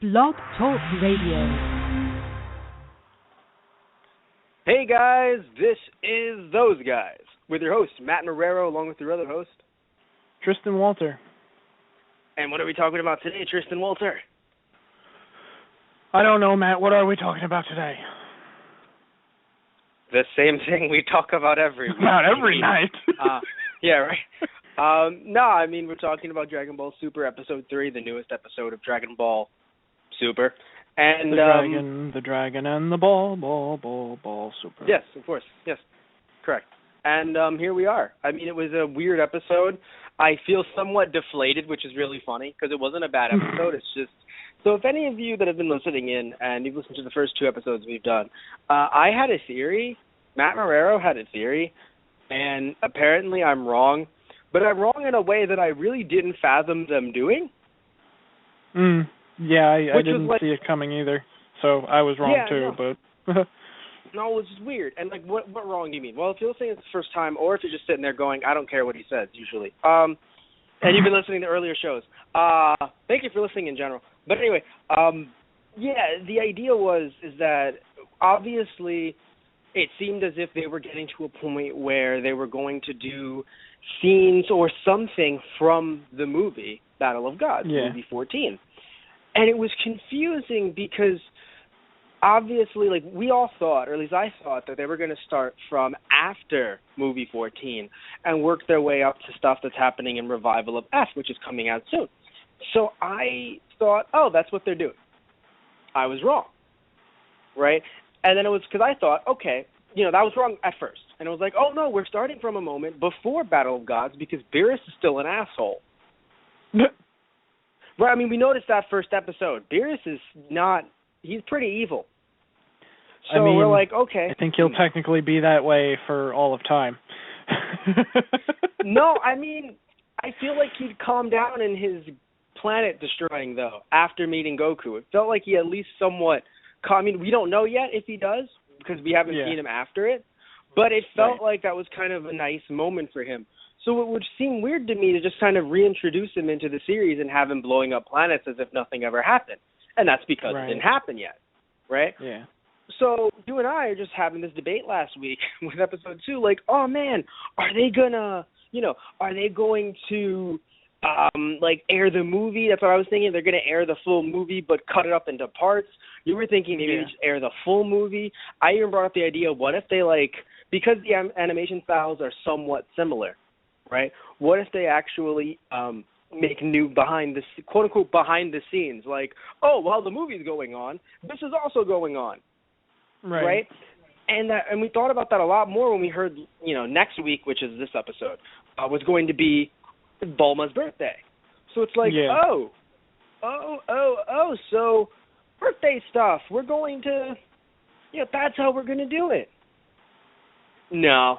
Blog Talk Radio. Hey guys, this is Those Guys with your host, Matt Marrero, along with your other host, Tristan Walter. And what are we talking about today, Tristan Walter? I don't know, Matt. What are we talking about today? The same thing we talk about every week. About every night. Yeah, right. No, I mean, we're talking about Dragon Ball Super Episode 3, the newest episode of Dragon Ball Super. And the dragon, and the ball, super. Yes, of course. Yes, correct. And here we are. I mean, it was a weird episode. I feel somewhat deflated, which is really funny, because it wasn't a bad episode. It's just, so if any of you that have been listening in, and you've listened to the first two episodes we've done, I had a theory. Matt Marrero had a theory, and apparently I'm wrong. But I'm wrong in a way that I really didn't fathom them doing. Yeah, I didn't see it coming either. So I was wrong too, but... No, it's just weird. And, like, what wrong do you mean? Well, if you're listening the first time, or if you're just sitting there going, I don't care what he says, usually. And you've been listening to earlier shows. Thank you for listening in general. But anyway, the idea is that obviously it seemed as if they were getting to a point where they were going to do scenes or something from the movie Battle of Gods, movie 14. And it was confusing because obviously, like, we all thought, or at least I thought, that they were going to start from after movie 14 and work their way up to stuff that's happening in Revival of F, which is coming out soon. So I thought, oh, that's what they're doing. I was wrong, right? And then it was because I thought, okay, that was wrong at first. And it was like, oh, no, we're starting from a moment before Battle of Gods because Beerus is still an asshole. Right, I mean, we noticed that first episode. Beerus is not, he's pretty evil. So we're like, okay. I think he'll technically be that way for all of time. No, I mean, I feel like he'd calm down in his planet destroying, though, after meeting Goku. It felt like he at least somewhat, I mean, we don't know yet if he does, because we haven't seen him after it, but it felt like that was kind of a nice moment for him. So it would seem weird to me to just kind of reintroduce him into the series and have him blowing up planets as if nothing ever happened. And that's because it didn't happen yet, right? Yeah. So you and I are just having this debate last week with episode 2, like, oh, man, are they going to, air the movie? That's what I was thinking. They're going to air the full movie but cut it up into parts. You were thinking maybe they just air the full movie. I even brought up the idea, what if they, because the animation styles are somewhat similar, right? What if they actually make new quote-unquote behind the scenes, like, oh, while the movie's going on, this is also going on, right? And we thought about that a lot more when we heard, next week, which is this episode, was going to be Bulma's birthday. So it's like, so birthday stuff, we're going to, that's how we're going to do it. No.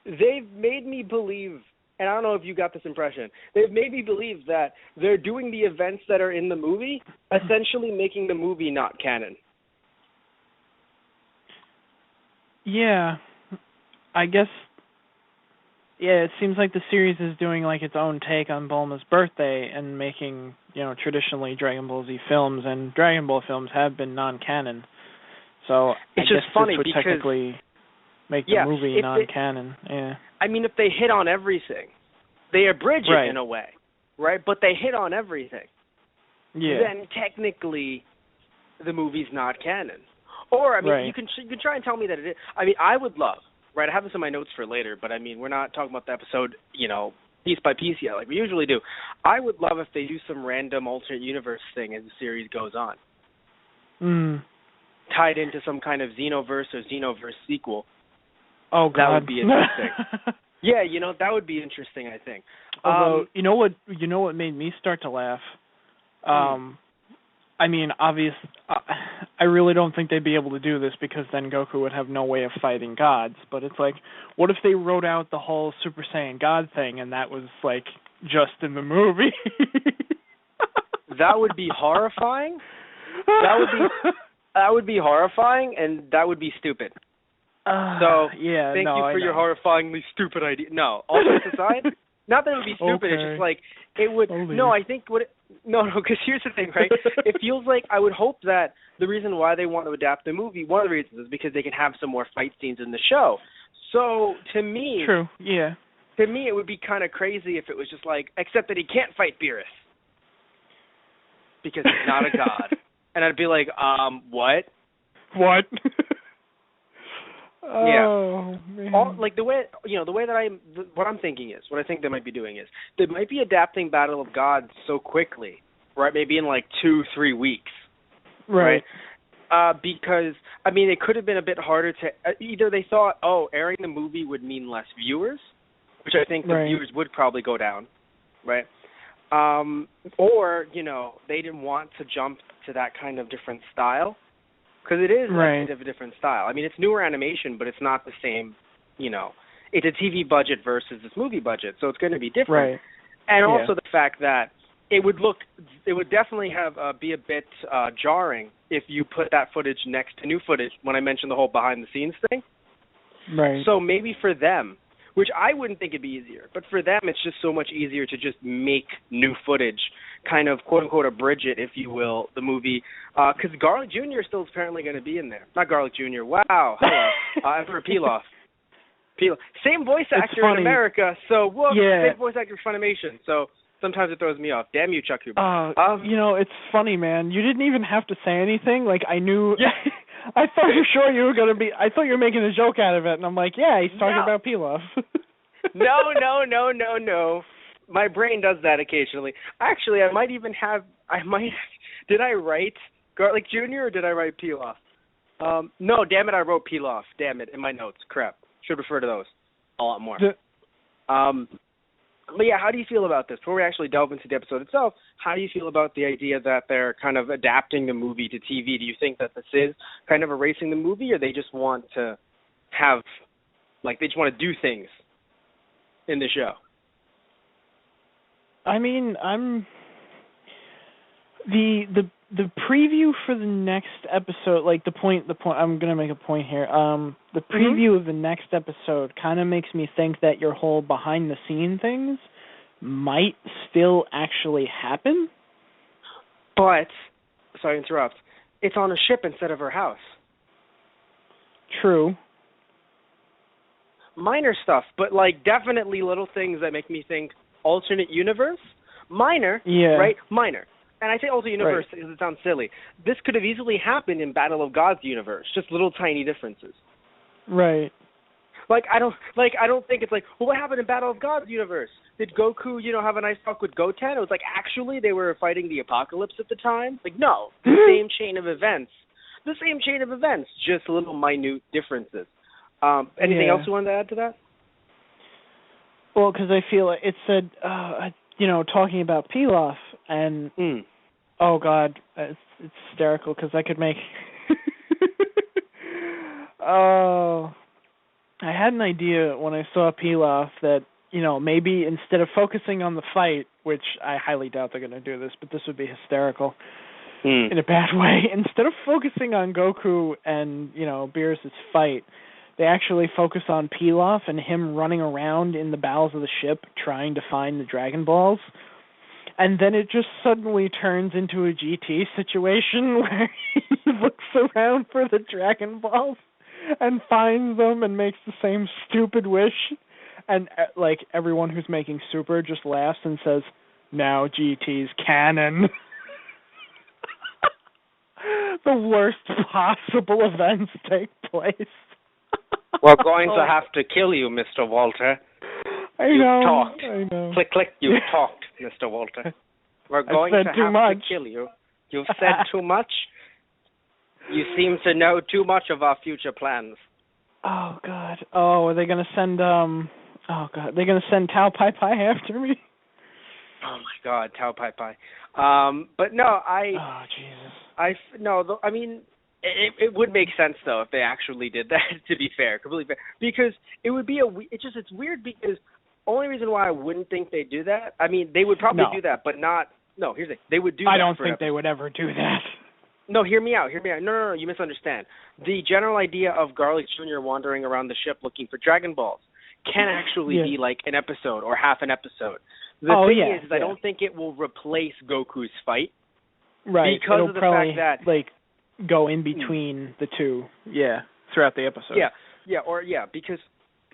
They've made me believe, and I don't know if you got this impression, they've made me believe that they're doing the events that are in the movie, essentially making the movie not canon. Yeah. I guess, it seems like the series is doing, its own take on Bulma's birthday and making, traditionally Dragon Ball Z films, and Dragon Ball films have been non-canon. So it's I just guess funny this would because technically make the movie non-canon. I mean, if they hit on everything, they abridge it in a way, right? But they hit on everything. Yeah. Then technically, the movie's not canon. Or, I mean, you can try and tell me that it is. I mean, I would love, right? I have this in my notes for later, but I mean, we're not talking about the episode, piece by piece yet, like we usually do. I would love if they do some random alternate universe thing as the series goes on. Tied into some kind of Xenoverse or Xenoverse sequel. Oh, God. That would be interesting. Yeah, that would be interesting, I think. Although, you know what made me start to laugh? I mean, obviously, I really don't think they'd be able to do this because then Goku would have no way of fighting gods. But it's like, what if they wrote out the whole Super Saiyan God thing and that was, just in the movie? That would be horrifying. That would be horrifying, and that would be stupid. Thank you for your horrifyingly stupid idea. No, all jokes aside, not that it would be stupid. It's just like it would. No, I think No, because here's the thing, right? It feels like I would hope that the reason why they want to adapt the movie, one of the reasons is because they can have some more fight scenes in the show. So to me, True. Yeah. to me, it would be kind of crazy if it was just like, except that he can't fight Beerus because he's not a god, and I'd be like, what? What? Yeah. Oh man. Like the way that what I'm thinking is, what I think they might be doing is, they might be adapting Battle of Gods so quickly, right? Maybe in like 2-3 weeks, Right. because I mean, it could have been a bit harder to either they thought, airing the movie would mean less viewers, which I think the viewers would probably go down, right? Or they didn't want to jump to that kind of different style. Because it is a bit of a different style. I mean, it's newer animation, but it's not the same, it's a TV budget versus this movie budget, so it's going to be different. Right. And also the fact that it would definitely be a bit jarring if you put that footage next to new footage when I mentioned the whole behind-the-scenes thing. Right. So maybe for them, which I wouldn't think it'd be easier, but for them it's just so much easier to just make new footage, kind of quote-unquote abridge it, if you will, the movie, because Garlic Jr. is still apparently going to be in there. Not Garlic Jr., wow, hello, Emperor Pilaf. Same voice actor in America, so same voice actor for Funimation, so sometimes it throws me off. Damn you, Chuck Huber. It's funny, man. You didn't even have to say anything. Like, I knew... I thought for sure you were going to be... I thought you were making a joke out of it, and I'm like, yeah, he's talking about Pilaf. No. My brain does that occasionally. Actually, did I write Garlic Jr. or did I write Pilaf? No, damn it, I wrote Pilaf. Damn it, in my notes. Crap. Should refer to those a lot more. But yeah, how do you feel about this? Before we actually delve into the episode itself, how do you feel about the idea that they're kind of adapting the movie to TV? Do you think that this is kind of erasing the movie, or they just want to have, they just want to do things in the show? I mean, the preview for the next episode, the point I'm going to make a point here. The preview of the next episode kind of makes me think that your whole behind the scene things might still actually happen. But, sorry to interrupt, it's on a ship instead of her house. True. Minor stuff, but definitely little things that make me think alternate universe. Minor, right? Minor. And I say alternate universe because it sounds silly. This could have easily happened in Battle of Gods universe, just little tiny differences. Right. I don't think it's what happened in Battle of Gods universe? Did Goku, have a nice talk with Goten? It was actually they were fighting the apocalypse at the time. No, the same chain of events. The same chain of events, just little minute differences. Anything else you wanted to add to that? Well, because I feel it said, talking about Pilaf, and oh God, it's hysterical because I could make. I had an idea when I saw Pilaf that maybe instead of focusing on the fight, which I highly doubt they're going to do this, but this would be hysterical in a bad way. Instead of focusing on Goku and Beerus' fight, they actually focus on Pilaf and him running around in the bowels of the ship trying to find the Dragon Balls. And then it just suddenly turns into a GT situation where he looks around for the Dragon Balls and finds them and makes the same stupid wish. And, everyone who's making Super just laughs and says, now GT's canon. The worst possible events take place. We're going to have to kill you, Mr. Walter. You've talked. I know. Click, click, you've talked, Mr. Walter. We're going to have to kill you. You've said too much. You seem to know too much of our future plans. Oh, God. Oh, are they going to send, they're going to send Tao Pai Pai after me? Oh, my God, Tao Pai Pai. But no, oh, Jesus. I mean... It would make sense though if they actually did that. To be fair, completely fair, because it would be it's weird because only reason why I wouldn't think they'd do that. I mean, they would probably do that, but not. No, here's the thing. They would do. I don't think they would ever do that. No, hear me out. No, you misunderstand. The general idea of Garlic Jr. wandering around the ship looking for Dragon Balls can actually be an episode or half an episode. The thing yeah, is I don't think it will replace Goku's fight. Right. Because It'll of the probably, fact that like, go in between the two. Yeah. Throughout the episode. Because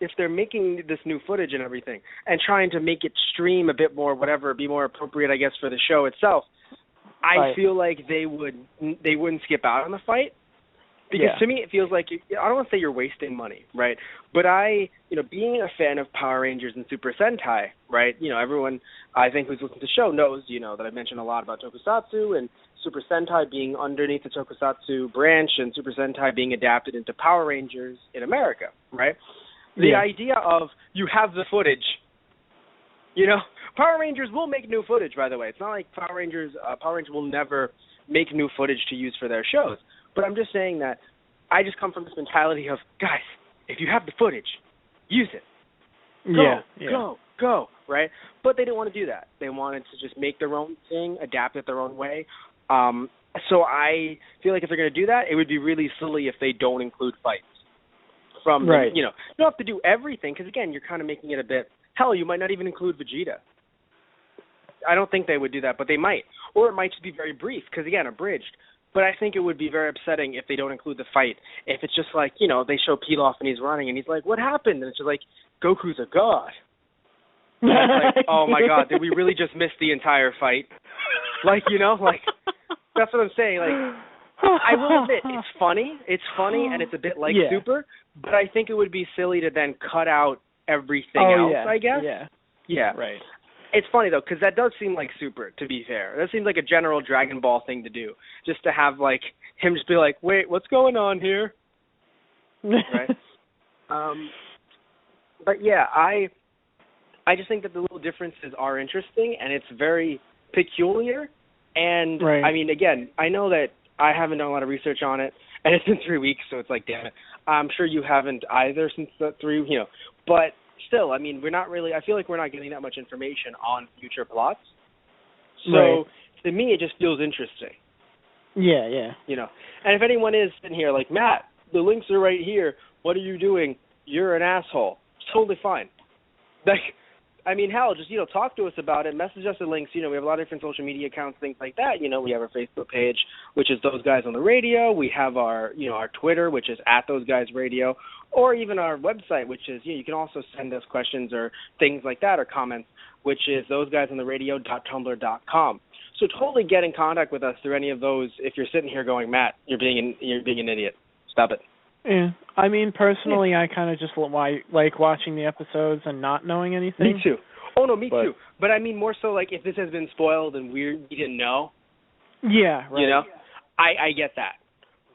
if they're making this new footage and everything and trying to make it stream a bit more, whatever, be more appropriate, I guess, for the show itself, I feel like they wouldn't skip out on the fight. Because to me, it feels like, I don't want to say you're wasting money, right? But being a fan of Power Rangers and Super Sentai, right? Everyone, I think, who's listened to the show knows, that I mentioned a lot about Tokusatsu and Super Sentai being underneath the Tokusatsu branch and Super Sentai being adapted into Power Rangers in America, right? The idea of you have the footage, Power Rangers will make new footage, by the way. It's not like Power Rangers will never make new footage to use for their shows. But I'm just saying that I just come from this mentality of, guys, if you have the footage, use it. Go, right? But they didn't want to do that. They wanted to just make their own thing, adapt it their own way. So I feel like if they're going to do that, it would be really silly if they don't include fights. You don't have to do everything, because, again, you're kind of making it a bit, hell, you might not even include Vegeta. I don't think they would do that, but they might. Or it might just be very brief, because, again, abridged. But I think it would be very upsetting if they don't include the fight. If it's just like, they show Pilaf and he's running and he's like, what happened? And it's just like, Goku's a god. And it's like, oh my god, did we really just miss the entire fight? That's what I'm saying. I will admit, it's funny and it's a bit like Super, but I think it would be silly to then cut out everything else, I guess. Yeah. Right. It's funny, though, because that does seem like Super, to be fair. That seems like a general Dragon Ball thing to do, just to have, him just be like, wait, what's going on here? Right? But, yeah, I just think that the little differences are interesting, and it's very peculiar. And, I mean, again, I know that I haven't done a lot of research on it, and it's been 3 weeks, so it's like, damn it. I'm sure you haven't either since the 3, but still, I mean, I feel like we're not getting that much information on future plots. So, to me, it just feels interesting. Yeah. And if anyone is sitting here like, Matt, the links are right here. What are you doing? You're an asshole. It's totally fine. I mean, hell, just, talk to us about it. Message us the links. We have a lot of different social media accounts, things like that. We have our Facebook page, which is Those Guys on the Radio. We have our, our Twitter, which is @ThoseGuysRadio, or even our website, which is, you can also send us questions or things like that or comments, which is thoseguysontheradio.tumblr.com. So totally get in contact with us through any of those if you're sitting here going, Matt, you're being an idiot. Stop it. Yeah. I mean, personally, I kind of just like watching the episodes and not knowing anything. Me too. Oh, no, me too. But I mean more so if this has been spoiled and we didn't know. Yeah, right. I get that.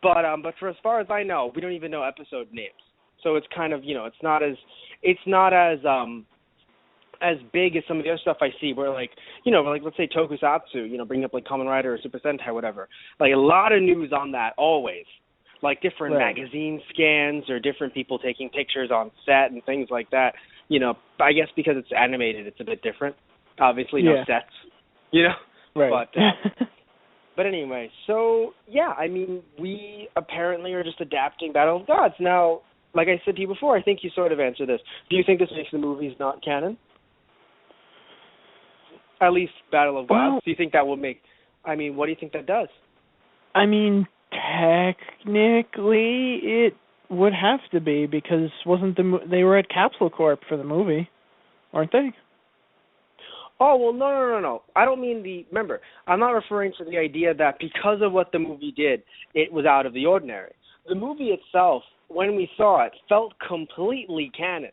But for as far as I know, we don't even know episode names. So it's kind of, it's not as big as some of the other stuff I see where let's say Tokusatsu, bring up Kamen Rider or Super Sentai, whatever. A lot of news on that always. Different magazine scans or different people taking pictures on set and things like that. I guess because it's animated, it's a bit different. Obviously, no sets, Right. But anyway, so, yeah, I mean, we apparently are just adapting Battle of Gods. Now, like I said to you before, I think you sort of answered this. Do you think this makes the movies not canon? At least Battle of Gods. Do you think that will make... I mean, what do you think that does? I mean... Technically, it would have to be because they were at Capsule Corp for the movie, weren't they? Oh, well, no. I don't mean remember, I'm not referring to the idea that because of what the movie did, it was out of the ordinary. The movie itself, when we saw it, felt completely canon.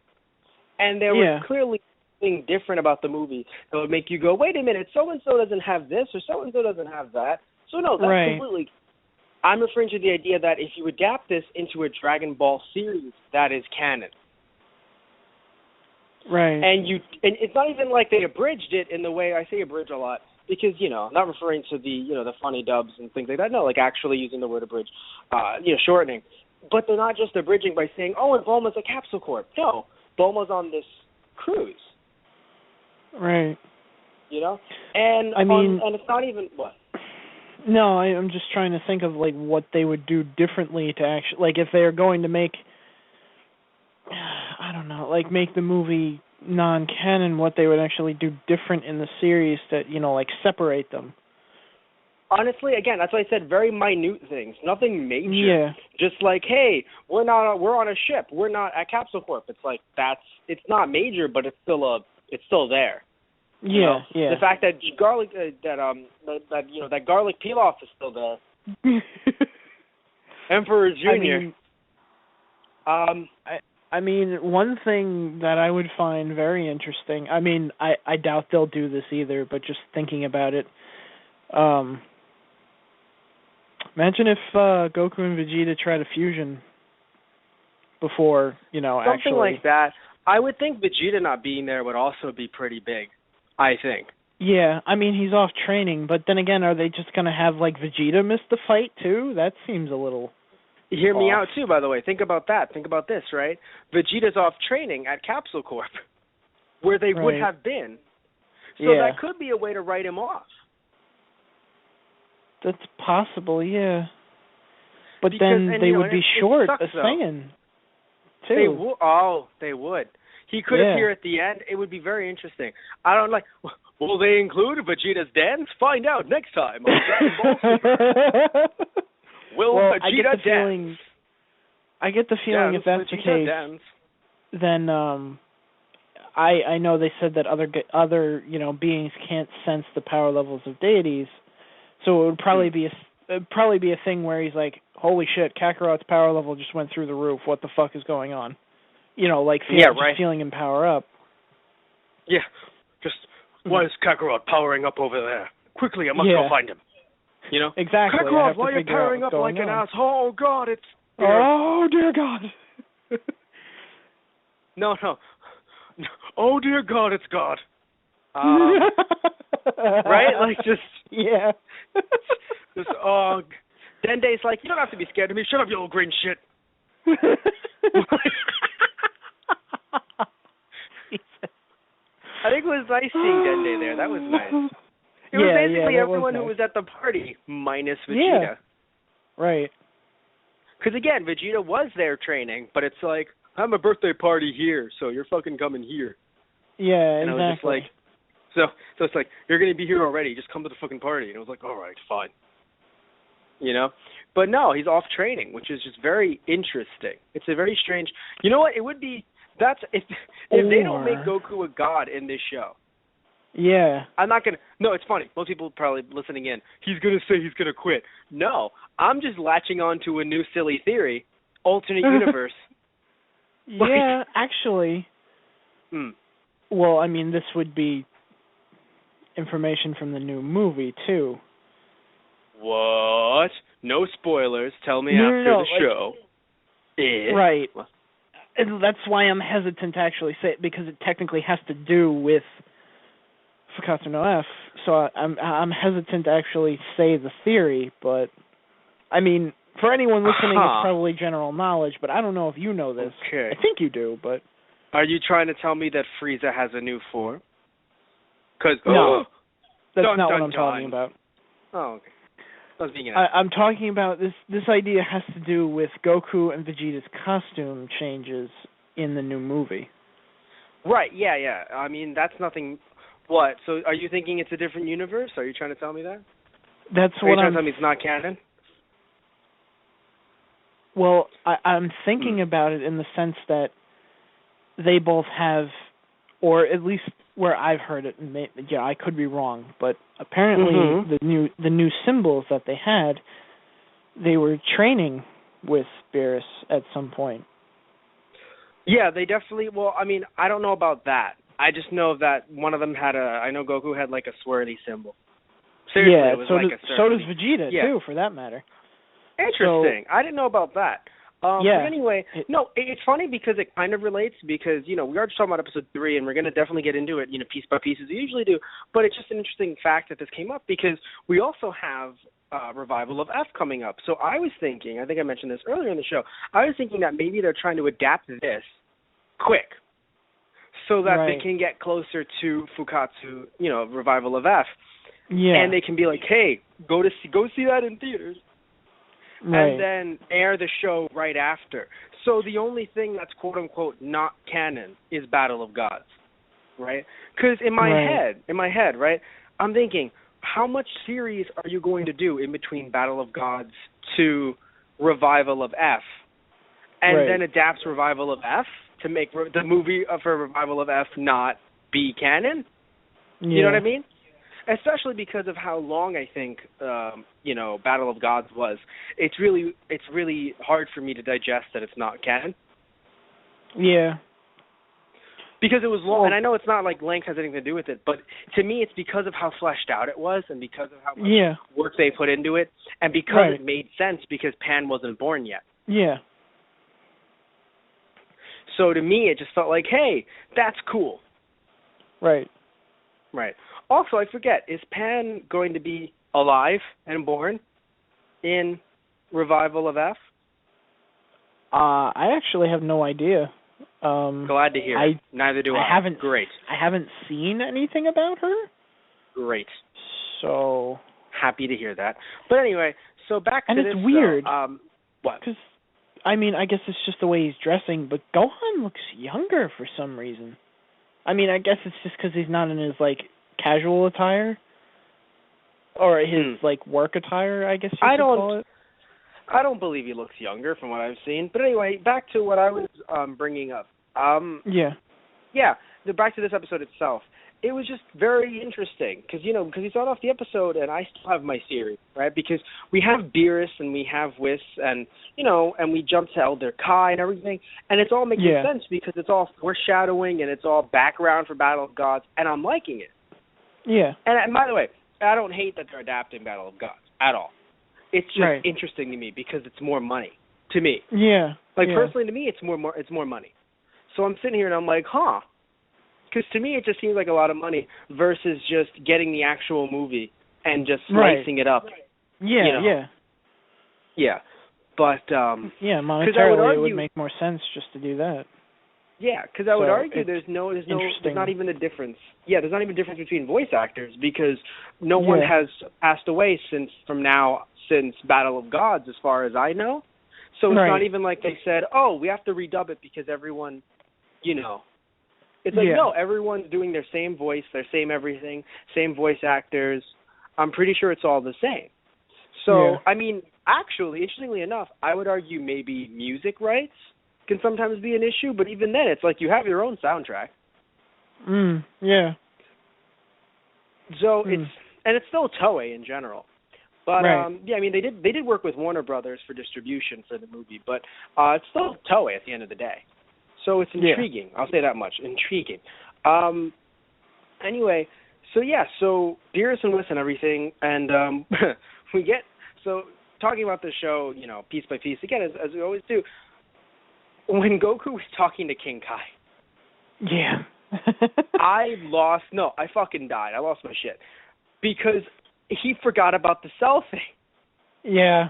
And there was clearly something different about the movie that would make you go, wait a minute, so-and-so doesn't have this or so-and-so doesn't have that. So, no, that's completely... I'm referring to the idea that if you adapt this into a Dragon Ball series, that is canon. Right. And it's not even like they abridged it in the way I say abridge a lot because, I'm not referring to the funny dubs and things like that. No, actually using the word abridge, shortening. But they're not just abridging by saying, oh, and Bulma's a Capsule Corp. No, Bulma's on this cruise. Right. And I mean, and it's not even what. No, I'm just trying to think of what they would do differently to actually if they're going to make, I don't know, make the movie non-canon, what they would actually do different in the series that, like separate them. Honestly, again, that's why I said very minute things, nothing major. Yeah. Just like, hey, we're on a ship, we're not at Capsule Corp. It's like it's not major, but it's still there. Yeah, yeah. The fact that that garlic peel off is still there. Emperor Jr. I mean, one thing that I would find very interesting. I mean, I doubt they'll do this either, but just thinking about it. Imagine if Goku and Vegeta tried a fusion before, something actually. like that. I would think Vegeta not being there would also be pretty big, I think. Yeah, I mean, he's off training, but then again, are they just going to have, Vegeta miss the fight, too? That seems a little Hear me off. out, too, by the way. Think about that. Think about this, right? Vegeta's off training at Capsule Corp, where they would have been. So that could be a way to write him off. That's possible, yeah. But Because, then they would be short sucks, a Saiyan, too. They would. He could appear at the end. It would be very interesting. I don't will they include Vegeta's dance? Find out next time on Dragon Ball Super. Will Vegeta dance? I get the feeling if that's the case, dance. then I know they said that other beings can't sense the power levels of deities, so it would probably be a thing where he's like, holy shit, Kakarot's power level just went through the roof. What the fuck is going on? Feeling him power up. Yeah, just why is Kakarot powering up over there? Quickly, I must go find him. Exactly. Kakarot, why are you powering up like an ass? Oh God, it's. Oh dear God. No. Oh dear God, it's God. Right? Yeah. Dende's like, you don't have to be scared of me. Shut up, you little green shit. I think it was nice seeing Dende there. That was nice. It was basically everyone who was at the party minus Vegeta. Yeah. Right. Because again, Vegeta was there training, but it's like, I'm a birthday party here, so you're fucking coming here. Yeah, and exactly. I was just like, so it's like, you're going to be here already, just come to the fucking party. And I was like, all right, fine. But no, he's off training, which is just very interesting. It's a very strange, you know what, it would be, if they don't make Goku a god in this show. Yeah. I'm not going to, no, it's funny. Most people probably listening in, he's going to say he's going to quit. No, I'm just latching on to a new silly theory, alternate universe. Yeah, actually. Well, I mean, this would be information from the new movie, too. What? No spoilers. Tell me after the show. Right. And that's why I'm hesitant to actually say it, because it technically has to do with Fukkatsu no F. So I'm hesitant to actually say the theory, but I mean, for anyone listening, it's probably general knowledge, but I don't know if you know this. Okay. I think you do, but... Are you trying to tell me that Frieza has a new form? No. That's not what I'm talking about. Oh, okay. I'm talking about this idea has to do with Goku and Vegeta's costume changes in the new movie. Right, yeah. I mean, that's nothing... What? So are you thinking it's a different universe? Are you trying to tell me that? That's what I'm... Are you trying to tell me it's not canon? Well, I'm thinking about it in the sense that they both have, or at least where I've heard it, and I could be wrong, but apparently the new symbols that they had, they were training with Beerus at some point. Yeah, they definitely, well, I mean, I don't know about that. I just know that one of them I know Goku had like a swirly symbol. Seriously, yeah, it was so does Vegeta, too, for that matter. Interesting. I didn't know about that. But anyway, it's funny because it kind of relates because, we are just talking about episode 3 and we're going to definitely get into it, piece by piece as we usually do. But it's just an interesting fact that this came up because we also have Revival of F coming up. So I was thinking, I think I mentioned this earlier in the show, I was thinking that maybe they're trying to adapt this quick so that they can get closer to Fukkatsu, Revival of F. Yeah. And they can be like, hey, go see that in theaters. Right. And then air the show right after. So the only thing that's quote-unquote not canon is Battle of Gods. right? Because in my head, right, I'm thinking, how much series are you going to do in between Battle of Gods to Revival of F, and then adapts Revival of F to make the movie for Revival of F not be canon? You know what I mean? Especially because of how long I think Battle of Gods was. It's really hard for me to digest that it's not canon. Yeah. Because it was long, and I know it's not like length has anything to do with it, but to me it's because of how fleshed out it was, and because of how much work they put into it, and because it made sense because Pan wasn't born yet. Yeah. So to me it just felt like, hey, that's cool. Right. Right. Also, I forget, is Pan going to be alive and born in Revival of F? I actually have no idea. Glad to hear. Neither do I. Great. I haven't seen anything about her. Great. So happy to hear that. But anyway, so back to this. And it's weird. What? Because, I mean, I guess it's just the way he's dressing, but Gohan looks younger for some reason. I mean, I guess it's just because he's not in his, like, casual attire. Or his, like, work attire, I guess you could call it. I don't believe he looks younger from what I've seen. But anyway, back to what I was bringing up. Back to this episode itself. It was just very interesting because we started off the episode and I still have my theory, right? Because we have Beerus and we have Whis and, and we jump to Elder Kai and everything. And it's all making sense because it's all foreshadowing and it's all background for Battle of Gods. And I'm liking it. Yeah. And by the way, I don't hate that they're adapting Battle of Gods at all. It's just interesting to me because it's more money to me. Yeah. Personally to me, it's more money. So I'm sitting here and I'm like, huh. Because to me, it just seems like a lot of money versus just getting the actual movie and just slicing it up. Yeah. But monetarily, it would make more sense just to do that. Yeah, because I would argue there's not even a difference. Yeah, there's not even a difference between voice actors because no one has passed away since Battle of Gods, as far as I know. So it's not even like they said, oh, we have to redub it because everyone, It's like, no, everyone's doing their same voice, their same everything, same voice actors. I'm pretty sure it's all the same. So, I mean, actually, interestingly enough, I would argue maybe music rights can sometimes be an issue, but even then, it's like you have your own soundtrack. Yeah. So it's still Toei in general. But I mean, they did work with Warner Brothers for distribution for the movie, but it's still Toei at the end of the day. So it's intriguing. I'll say that much. Intriguing. Anyway, so Beerus and Whis and everything, and talking about the show, piece by piece, again, as we always do, when Goku was talking to King Kai. Yeah. I fucking died. I lost my shit. Because he forgot about the cell thing. Yeah.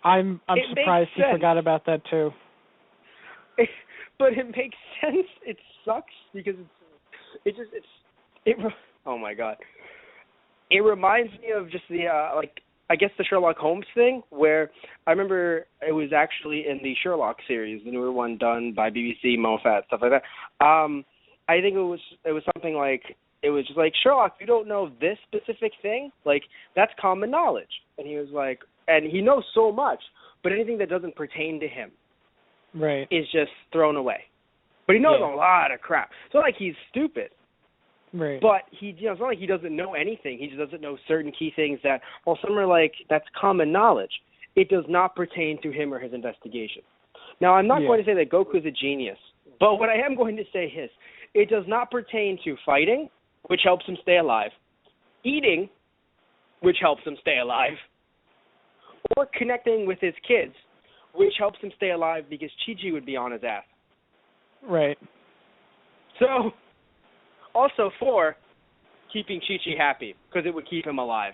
I'm surprised he forgot about that too. But it makes sense. It sucks because oh my god. It reminds me of just the I guess the Sherlock Holmes thing, where I remember it was actually in the Sherlock series, the newer one done by BBC, Moffat, stuff like that. I think it was something like, it was just like, Sherlock, you don't know this specific thing? Like, that's common knowledge. And he was like, and he knows so much, but anything that doesn't pertain to him is just thrown away. But he knows a lot of crap. It's not like he's stupid. Right. But it's not like he doesn't know anything. He just doesn't know certain key things that, some are like, that's common knowledge. It does not pertain to him or his investigation. Now, I'm not going to say that Goku is a genius, but what I am going to say is, it does not pertain to fighting, which helps him stay alive, eating, which helps him stay alive, or connecting with his kids, which helps him stay alive because Chi-Chi would be on his ass. Right. So, also for keeping Chi-Chi happy, because it would keep him alive.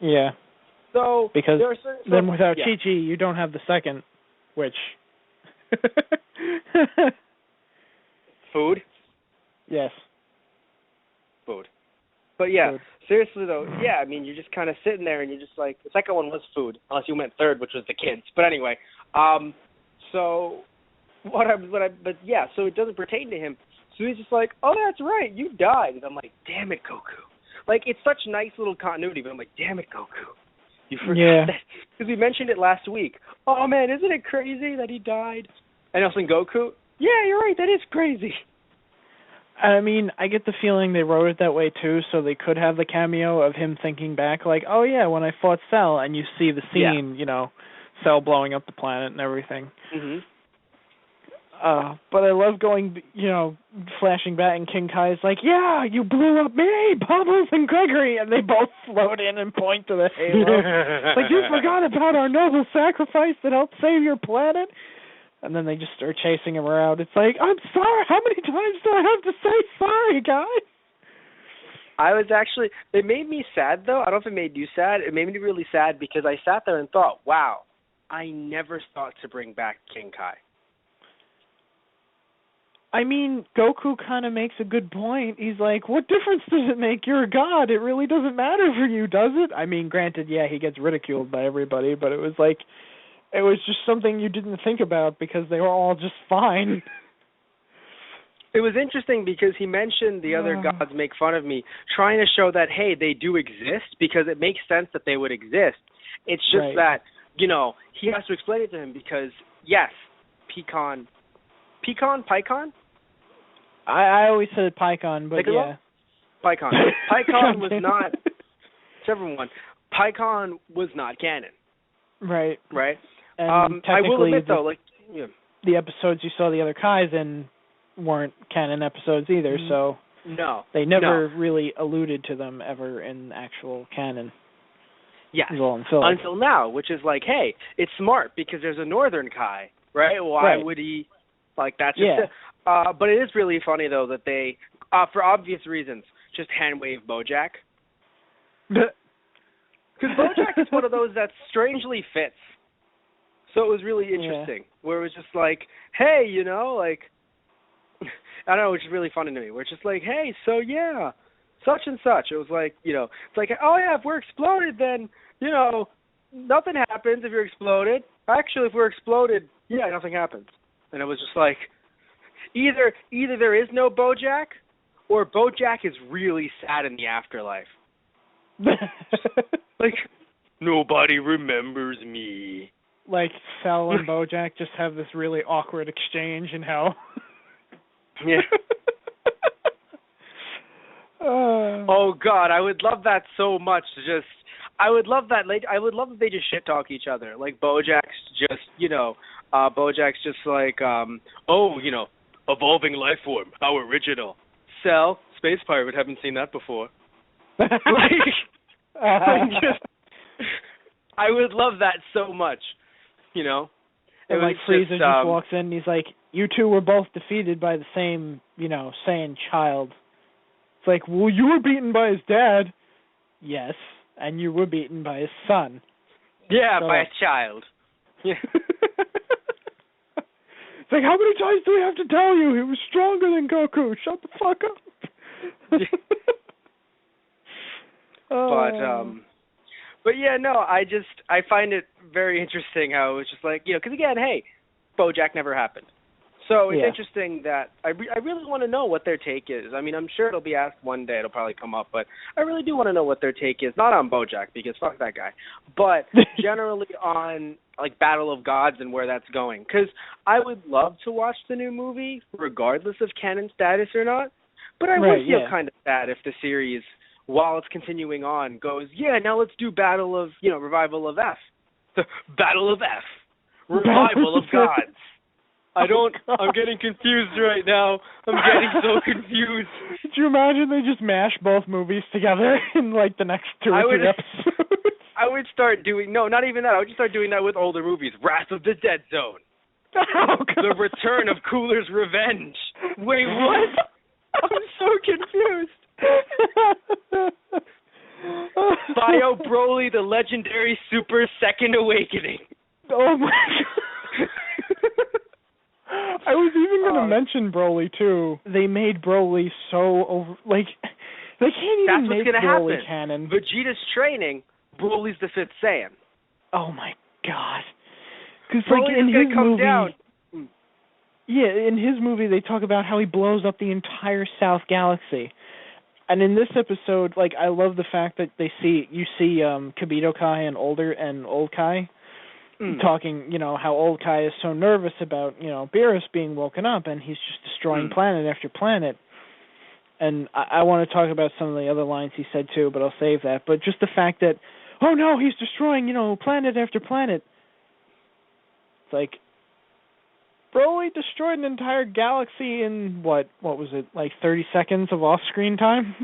Yeah. So, because then without Chi-Chi, you don't have the second, which... Food? Yes. Food. But seriously though, I mean, you're just kind of sitting there and you're just like, the second one was food, unless you meant third, which was the kids. But anyway, so it doesn't pertain to him. So he's just like, oh, that's right, you died. And I'm like, damn it, Goku. Like, it's such nice little continuity, but I'm like, damn it, Goku. You forgot that. Because we mentioned it last week. Oh, man, isn't it crazy that he died? And I was like, Goku, yeah, you're right, that is crazy. I mean, I get the feeling they wrote it that way, too, so they could have the cameo of him thinking back, like, oh, yeah, when I fought Cell, and you see the scene, you know, Cell blowing up the planet and everything. Mm-hmm. But I love going, you know, flashing back, and King Kai is like, yeah, you blew up me, Bubbles and Gregory, and they both float in and point to the halo. Like, you forgot about our noble sacrifice that helped save your planet? And then they just start chasing him around. It's like, I'm sorry, how many times do I have to say sorry, guys? I was actually, it made me sad, though. I don't know if it made you sad. It made me really sad because I sat there and thought, wow, I never thought to bring back King Kai. I mean, Goku kind of makes a good point. He's like, what difference does it make? You're a god. It really doesn't matter for you, does it? I mean, granted, yeah, he gets ridiculed by everybody, but it was like, it was just something you didn't think about because they were all just fine. It was interesting because he mentioned the other gods make fun of me, trying to show that, hey, they do exist because it makes sense that they would exist. It's just that, you know, he has to explain it to him because, yes, Pikkon? I always said Pikkon, but Piccolo? Pikkon. Pikkon was not, whichever one, Pikkon was not canon. Right. Right? And I will admit, though, like, the episodes you saw the other Kais in weren't canon episodes either, so they never really alluded to them ever in actual canon. Yes, well, until now, which is like, hey, it's smart because there's a Northern Kai, right? Why would he, like, that's just it. But it is really funny, though, that they, for obvious reasons, just hand-wave Bojack. Because Bojack is one of those that strangely fits. So it was really interesting, where it was just like, hey, you know, like, I don't know, which is really funny to me. Where it's just like, hey, so yeah, such and such. It was like, you know, it's like, oh yeah, if we're exploded, then, you know, nothing happens if you're exploded. Actually, if we're exploded, yeah, nothing happens. And it was just like, either there is no Bojack, or Bojack is really sad in the afterlife. Like, nobody remembers me. Like, Cell and Bojack just have this really awkward exchange in hell. Yeah. Oh God, I would love that so much. I would love that. Like, I would love if they just shit talk each other. Like Bojack's just, you know, Bojack's just like, oh, you know, evolving life form, how original. Cell, space pirate, haven't seen that before. I would love that so much. You know. And like Frieza just walks in and he's like, you two were both defeated by the same, you know, Saiyan child. It's like, well, you were beaten by his dad. Yes. And you were beaten by his son. Yeah, so, by a child. Yeah. It's like, how many times do we have to tell you? He was stronger than Goku. Shut the fuck up. But yeah, no, I find it very interesting how it was just like, you know, because again, hey, Bojack never happened. So it's interesting that I really want to know what their take is. I mean, I'm sure it'll be asked one day. It'll probably come up. But I really do want to know what their take is. Not on Bojack, because fuck that guy. But generally on, like, Battle of Gods and where that's going. Because I would love to watch the new movie, regardless of canon status or not. But I would feel kind of sad if the series, while it's continuing on, goes, yeah, now let's do Revival of F. The Battle of F. Revival of Gods. I'm getting confused right now. I'm getting so confused. Could you imagine they just mash both movies together in, like, the next 2 or 3 episodes? I would start doing, no, not even that. I would just start doing that with older movies. Wrath of the Dead Zone. Oh, God. The Return of Cooler's Revenge. Wait, what? I'm so confused. Bio Broly, the legendary Super Second Awakening. Oh, my God. I was even going to mention Broly, too. They made Broly so over... Like, they can't even make Broly canon. Vegeta's training, Broly's the 5th Saiyan. Oh, my God. Because, like, in his movie... Down. Yeah, in his movie they talk about how he blows up the entire South Galaxy. And in this episode, like, I love the fact that you see Kibito Kai and Old Kai talking, how Old Kai is so nervous about, Beerus being woken up, and he's just destroying planet after planet. And I want to talk about some of the other lines he said too, but I'll save that. But just the fact that, oh no, he's destroying, planet after planet. It's like, Broly destroyed an entire galaxy in, what was it, like 30 seconds of off-screen time?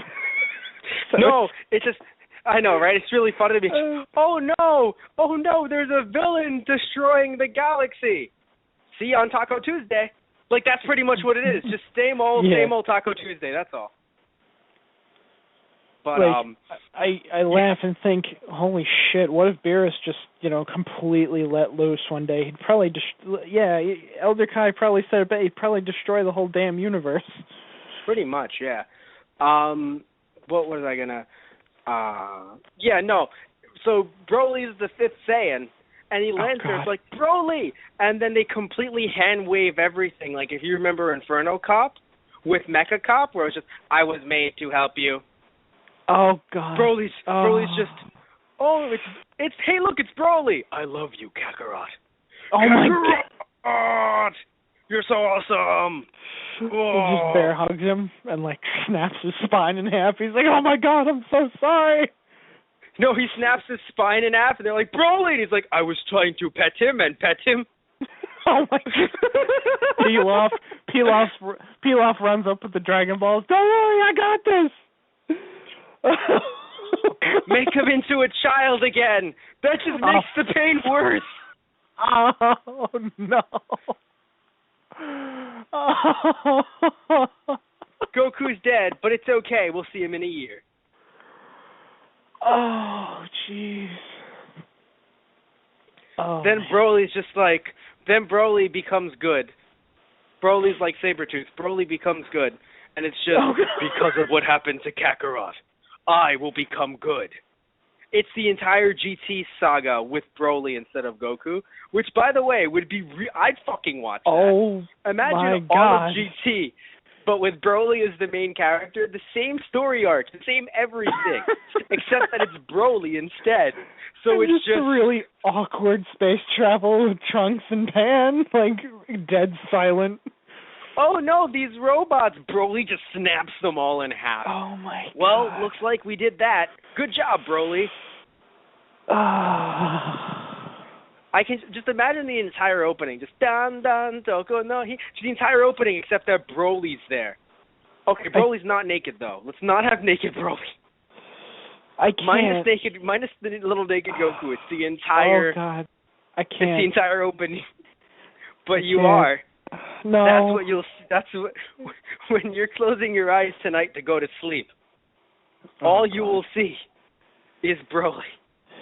No, it's just, I know, right? It's really funny to be, oh no, there's a villain destroying the galaxy. See you on Taco Tuesday. Like, that's pretty much what it is. Just same old Taco Tuesday, that's all. But, I laugh and think, holy shit, what if Beerus just, completely let loose one day? He'd probably Elder Kai probably said it, but he'd probably destroy the whole damn universe. Pretty much, yeah. What was I gonna, so Broly's the 5th Saiyan, and he lands there, it's like, Broly! And then they completely hand-wave everything. Like, if you remember Inferno Cop with Mecha Cop, where it was just, I was made to help you. Oh, God. Broly's just, it's hey, look, it's Broly. I love you, Kakarot. Oh, Kakarot! my God. You're so awesome. He just bear hugs him and, like, snaps his spine in half. He's like, oh, my God, I'm so sorry. No, he snaps his spine in half, and they're like, Broly! And he's like, I was trying to pet him. Oh, my God. Pilaf runs up with the Dragon Balls. Don't worry, I got this. Make him into a child again. That just makes the pain worse. Oh, no. Goku's dead, but it's okay. We'll see him in a year. Oh, jeez. Oh, then Broly's just like, then Broly becomes good. Broly's like Sabretooth. Broly becomes good. And it's just because of what happened to Kakarot. I will become good. It's the entire GT saga with Broly instead of Goku, which, by the way, would be I'd fucking watch that. Oh, imagine all of GT, but with Broly as the main character, the same story arc, the same everything, except that it's Broly instead. So it's just a really awkward space travel with Trunks and Pan, like dead silent. Oh no, these robots! Broly just snaps them all in half. Oh my God. Well, looks like we did that. Good job, Broly. I can just imagine the entire opening. Just dan dan doko no he. Just the entire opening, except that Broly's there. Okay, Broly's not naked though. Let's not have naked Broly. I can't. Minus the little naked Goku. It's the entire. Oh God, I can't. It's the entire opening. But you are. No. That's what. When you're closing your eyes tonight to go to sleep, all you will see is Broly.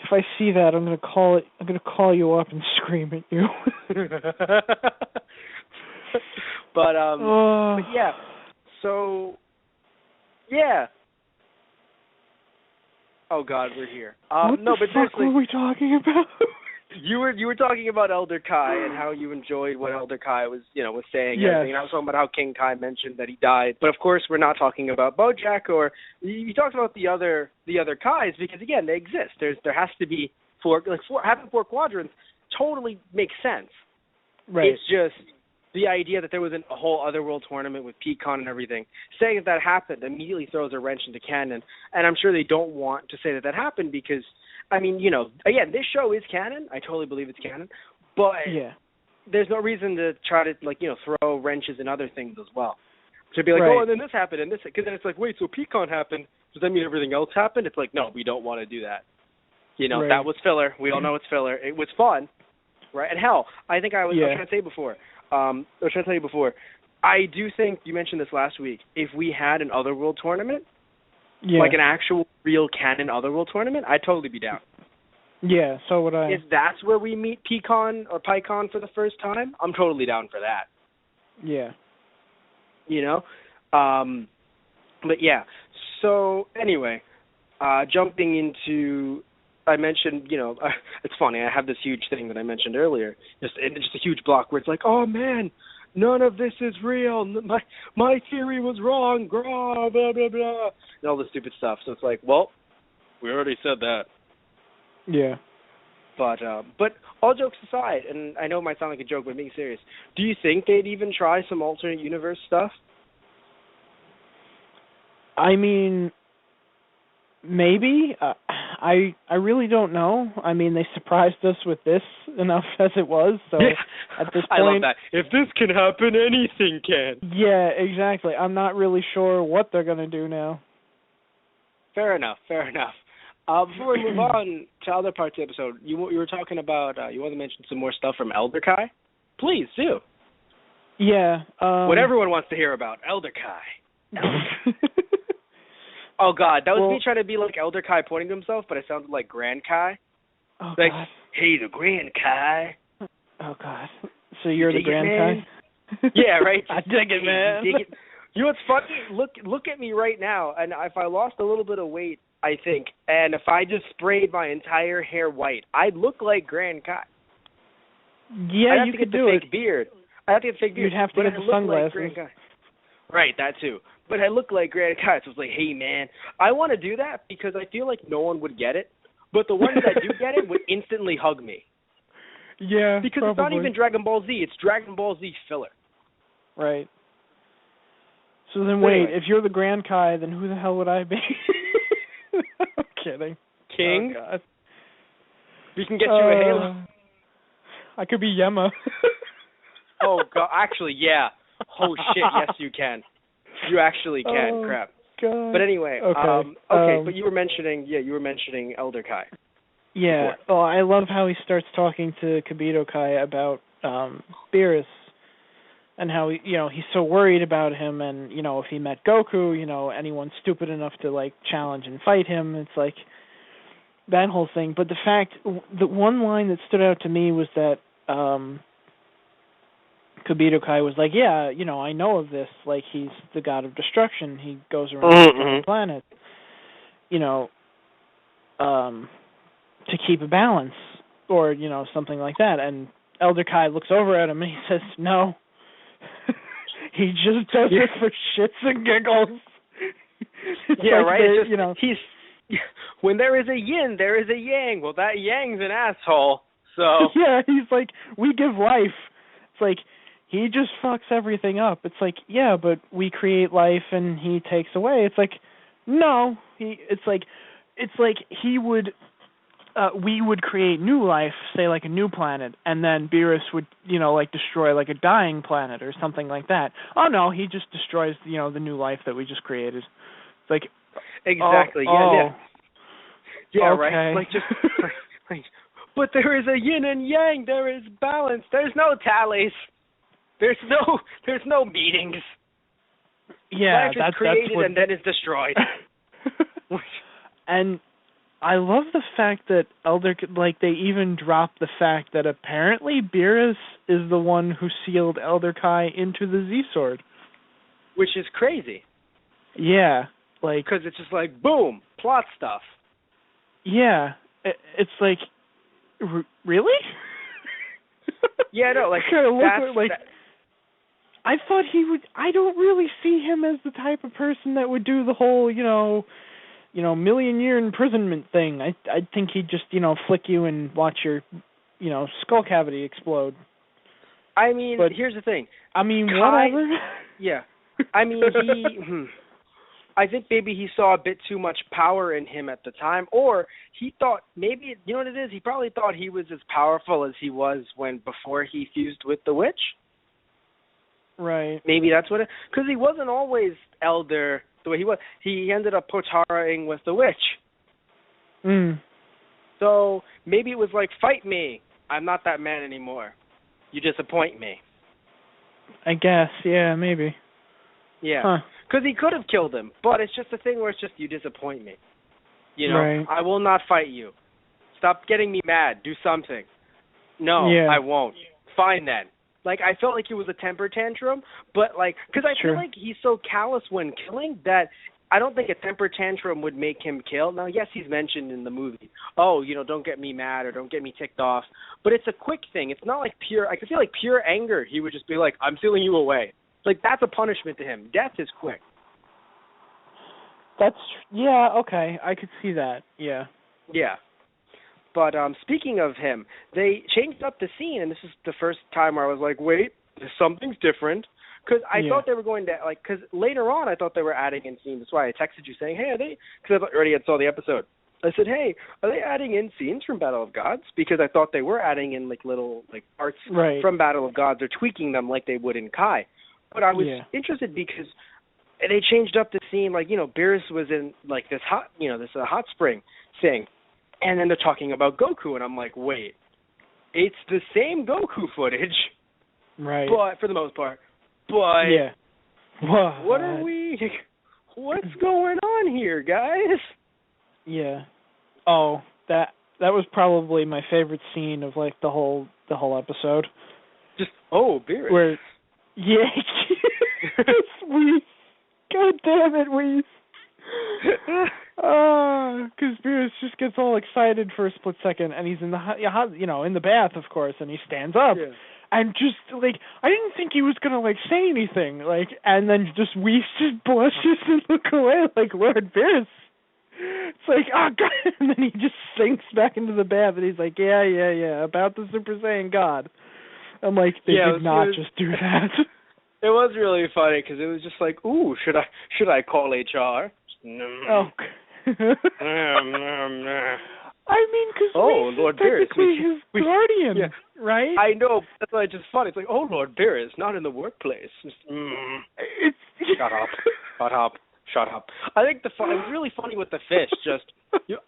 If I see that, I'm gonna call you up and scream at you. but yeah. So yeah. Oh God, we're here. What the fuck were we talking about? You were talking about Elder Kai and how you enjoyed what Elder Kai was saying. Yes. And I was talking about how King Kai mentioned that he died. But of course, we're not talking about BoJack, or you talked about the other Kais, because again, they exist. There has to be having 4 quadrants totally makes sense. Right. It's just the idea that there was a whole otherworld tournament with Pikkon and everything. Saying that happened immediately throws a wrench into canon, and I'm sure they don't want to say that happened because. I mean, again, this show is canon. I totally believe it's canon. But there's no reason to try to, throw wrenches in other things as well. To be like, oh, and then this happened, and this, because then it's like, wait, so Pikkon happened. Does that mean everything else happened? It's like, no, we don't want to do that. That was filler. We all know it's filler. It was fun, right? And hell, I think I was trying to say before. I do think, you mentioned this last week, if we had an Otherworld tournament, like an actual real canon Otherworld tournament, I'd totally be down. Yeah, so would I. If that's where we meet Pikkon or Pikkon for the first time, I'm totally down for that. Yeah. But yeah. So anyway, jumping into, I mentioned, it's funny, I have this huge thing that I mentioned earlier, just a huge block where it's like, oh man, none of this is real. My theory was wrong. Blah, blah, blah, blah. And all this stupid stuff. So it's like, well, we already said that. Yeah. But all jokes aside, and I know it might sound like a joke, but being serious, do you think they'd even try some alternate universe stuff? I mean, maybe. I really don't know. I mean, they surprised us with this enough as it was. So at this point, I love that. If this can happen, anything can. Yeah, exactly. I'm not really sure what they're gonna do now. Fair enough. Before we move on to other parts of the episode, you were talking about, you want to mention some more stuff from Elder Kai? Please do. Yeah. What everyone wants to hear about, Elder Kai. Oh, God, that was me trying to be like Elder Kai pointing to himself, but it sounded like Grand Kai. Oh, like, God. Hey, the Grand Kai. Oh, God. So you're the Grand Kai? Yeah, right? I dig it, man. You dig it? You know what's funny? Look at me right now, and if I lost a little bit of weight, I think, and if I just sprayed my entire hair white, I'd look like Grand Kai. Yeah, you could do it. Fake beard. I'd have to get fake beard. You'd have to get the sunglasses. Like Grand Kai. Right, that too. But I look like Grand Kai, so it's like, hey, man, I want to do that because I feel like no one would get it, but the ones that do get it would instantly hug me. Yeah, because probably. It's not even Dragon Ball Z, it's Dragon Ball Z filler. Right. So then wait, if you're the Grand Kai, then who the hell would I be? I'm kidding. King? Oh, God. We can get you a Halo. I could be Yema. Oh, God. Actually, yeah. Oh, shit, yes, you can. You actually can. Crap. God. But anyway, okay. But you were mentioning Elder Kai. Yeah. Before. Well, I love how he starts talking to Kibito Kai about Beerus and how he's so worried about him, and if he met Goku, anyone stupid enough to like challenge and fight him, it's like that whole thing. But the one line that stood out to me was that Kibito Kai was like, yeah, I know of this. Like, he's the god of destruction. He goes around the planet, to keep a balance, or something like that. And Elder Kai looks over at him and he says, no. He just does it for shits and giggles. Yeah, like right. He's when there is a yin, there is a yang. Well, that yang's an asshole. So yeah, he's like, we give life. It's like he just fucks everything up. It's like, yeah, but we create life and he takes away. It's like, no, It's like he would. We would create new life, say like a new planet, and then Beerus would, like destroy like a dying planet or something like that. Oh no, he just destroys, the new life that we just created. It's like exactly, yeah, okay. Right. Like just, like, but there is a yin and yang. There is balance. There's no tallies. There's no meetings. Yeah, life is created and then is destroyed. And I love the fact that they even dropped the fact that apparently Beerus is the one who sealed Elder Kai into the Z-Sword. Which is crazy. Yeah. Because it's just like, boom, plot stuff. Yeah. It's like, really? Yeah, no, like, I thought he would, I don't really see him as the type of person that would do the whole, million-year imprisonment thing. I think he'd just, flick you and watch your, skull cavity explode. I mean, here's the thing. I mean, whatever. Yeah. I mean, I think maybe he saw a bit too much power in him at the time, or he thought maybe, you know what it is? He probably thought he was as powerful as he was before he fused with the witch. Right. Maybe that's what because he wasn't always Elder the way he was. He ended up Potaraing with the witch. So maybe it was like, fight me. I'm not that man anymore. You disappoint me. I guess, yeah, maybe. Yeah. Because he could have killed him, but it's just a thing where it's just, you disappoint me. Right. I will not fight you. Stop getting me mad. Do something. No, I won't. Fine then. Like, I felt like it was a temper tantrum, but, like, because I feel like he's so callous when killing that I don't think a temper tantrum would make him kill. Now, yes, he's mentioned in the movie. Oh, don't get me mad or don't get me ticked off. But it's a quick thing. It's not like pure. I can feel like pure anger. He would just be like, "I'm sealing you away." Like that's a punishment to him. Death is quick. Yeah, okay. I could see that. Yeah. Yeah. But speaking of him, they changed up the scene, and this is the first time where I was like, wait, something's different. Because I thought they were going to, because later on I thought they were adding in scenes. That's why I texted you saying, hey, are they, because I already saw the episode. I said, hey, are they adding in scenes from Battle of Gods? Because I thought they were adding in, little, parts from Battle of Gods or tweaking them like they would in Kai. But I was interested because they changed up the scene, Beerus was in, this hot spring thing. And then they're talking about Goku, and I'm like, wait, it's the same Goku footage. Right. But, for the most part. But, what are what's going on here, guys? Yeah. Oh, that was probably my favorite scene of, the whole episode. Just, Beerus. Where, Whis. God damn it, Whis. Because Beerus just gets all excited for a split second, and he's in the in the bath, of course, and he stands up, and just I didn't think he was gonna say anything, and then just Whis just blushes and look away like Lord Beerus. It's oh God, and then he just sinks back into the bath, and he's like, yeah, about the Super Saiyan God. I'm like, they did not just do that. It was really funny because it was just ooh, should I call HR? Oh. I mean, because Lord Beerus, his guardian, right? I know. That's why it's just funny. It's Lord Beerus, not in the workplace. Shut up. I think it was really funny with the fish.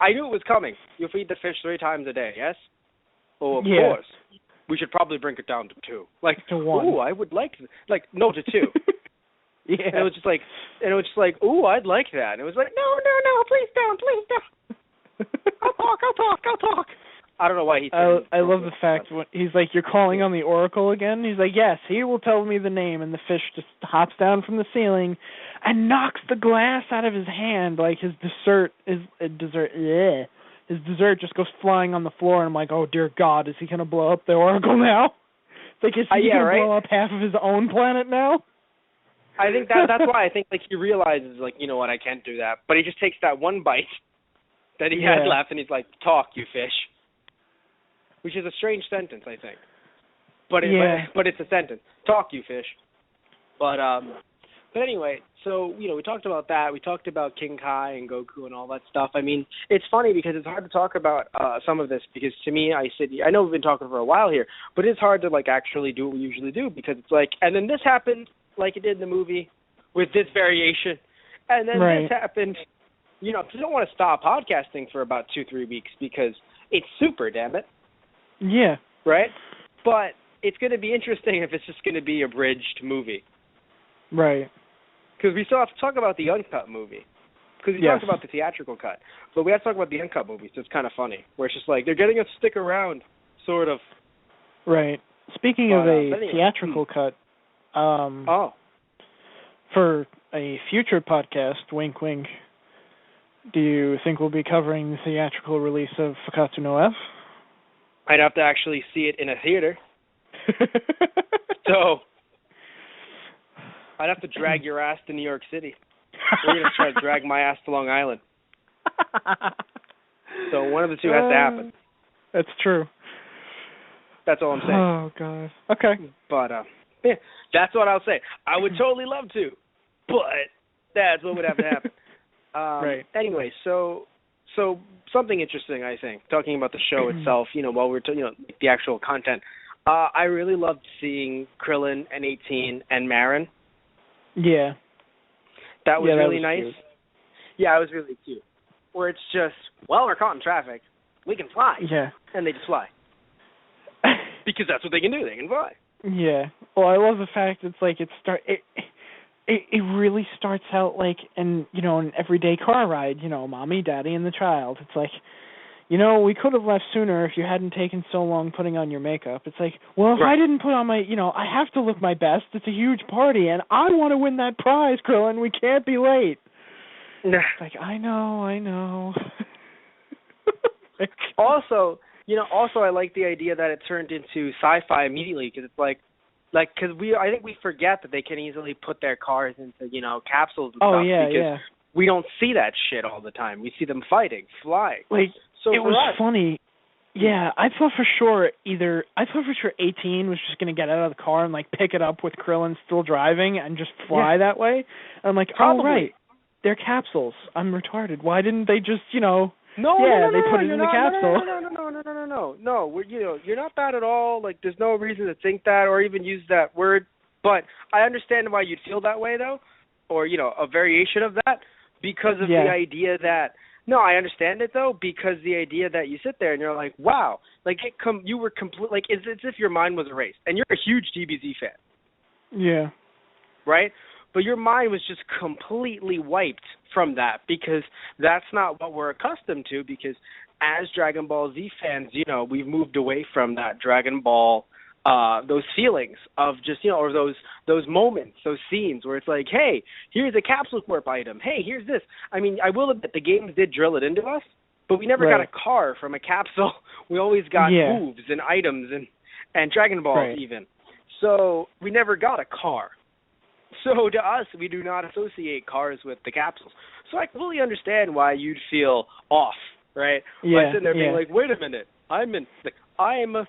I knew it was coming. You feed the fish 3 times a day, yes? Oh, of course. We should probably bring it down to 2. To 1. Ooh, I would like no, to 2. Yeah. And it was just ooh, I'd like that. And it was no, please don't. I'll talk. I don't know why he said I love the fact when he's you're calling on the Oracle again? He's yes, he will tell me the name, and the fish just hops down from the ceiling and knocks the glass out of his hand, his dessert just goes flying on the floor, and I'm like, oh dear God, is he going to blow up the Oracle now? Is he going to blow up half of his own planet now? I think that's why I think he realizes you know what, I can't do that. But he just takes that one bite that he had left and he's like, talk, you fish. Which is a strange sentence, I think. But it's a sentence. Talk, you fish. But anyway, so we talked about that. We talked about King Kai and Goku and all that stuff. I mean, it's funny because it's hard to talk about some of this because to me, I know we've been talking for a while here, but it's hard to actually do what we usually do because it's and then this happened like it did in the movie with this variation, and then this happened. You don't want to stop podcasting for about 2-3 weeks because it's super, damn it. Yeah. Right? But it's going to be interesting if it's just going to be a bridged movie. Right. Because we still have to talk about the uncut movie. Because we talked about the theatrical cut. But we have to talk about the uncut movie, so it's kind of funny. Where it's just they're getting us to stick around, sort of. Right. Speaking of a theatrical cut, for a future podcast, wink wink, do you think we'll be covering the theatrical release of Fakatsu no F? I'd have to actually see it in a theater. So I'd have to drag your ass to New York City. We're going to try to drag my ass to Long Island. So one of the two has to happen. That's true. That's all I'm saying. Oh, God. Okay. But, that's what I'll say. I would totally love to, but that's what would have to happen. Right. Anyway, so something interesting, I think, talking about the show itself, while we're the actual content. I really loved seeing Krillin and 18 and Marin. Yeah. That was really nice. Cute. Yeah, it was really cute. Where it's just, we're caught in traffic. We can fly. Yeah. And they just fly. Because that's what they can do. They can fly. Yeah. Well, I love the fact it really starts out an everyday car ride, mommy, daddy, and the child. It's we could have left sooner if you hadn't taken so long putting on your makeup. It's if I didn't put on my, I have to look my best. It's a huge party, and I want to win that prize, Krillin. We can't be late. Like, I know. Also, I like the idea that it turned into sci-fi immediately, because it's because I think we forget that they can easily put their cars into, capsules and stuff. Because we don't see that shit all the time. We see them fighting, flying. Like, so it was funny. Yeah, I thought for sure 18 was just going to get out of the car and, pick it up with Krillin still driving and just fly that way. And I'm like, Probably. oh, right, they're capsules. I'm retarded. Why didn't they just, they put it in the capsule. No, you're not bad at all. Like, there's no reason to think that or even use that word. But I understand why you'd feel that way, though, or, a variation of that, because of the idea that, no, I understand it, though, because the idea that you sit there and you're like, wow, you were complete, it's as if your mind was erased. And you're a huge DBZ fan. Yeah. Right? But your mind was just completely wiped from that, because that's not what we're accustomed to, because as Dragon Ball Z fans, we've moved away from that Dragon Ball, those feelings of just, or those moments, those scenes where it's like, hey, here's a Capsule Corp item. Hey, here's this. I mean, I will admit the games did drill it into us, but we never got a car from a capsule. We always got moves and items and Dragon Balls even. So we never got a car. So to us, we do not associate cars with the capsules. So I completely understand why you'd feel off, right? By sitting there being like, wait a minute, I am a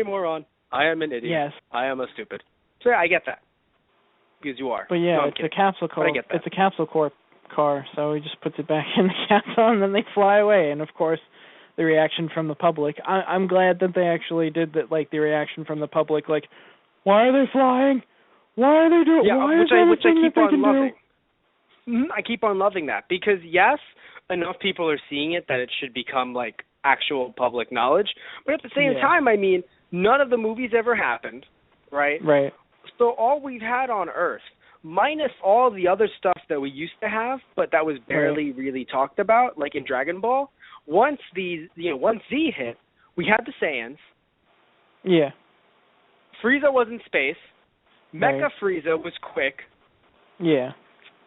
moron. I am an idiot. Yes. I am a stupid. So I get that. Because you are. But it's a Capsule Corp. It's a Capsule Corp car, so he just puts it back in the capsule and then they fly away. And of course, the reaction from the public. I'm glad that they actually did that. The reaction from the public, why are they flying? Why are they doing? Which I keep on loving. I keep on loving that, because yes, enough people are seeing it that it should become actual public knowledge. But at the same time, I mean, none of the movies ever happened, right? Right. So all we've had on Earth, minus all the other stuff that we used to have, but that was barely really talked about, like in Dragon Ball. Once Z hit, we had the Saiyans. Yeah. Frieza was in space. Mecha Frieza was quick. Yeah.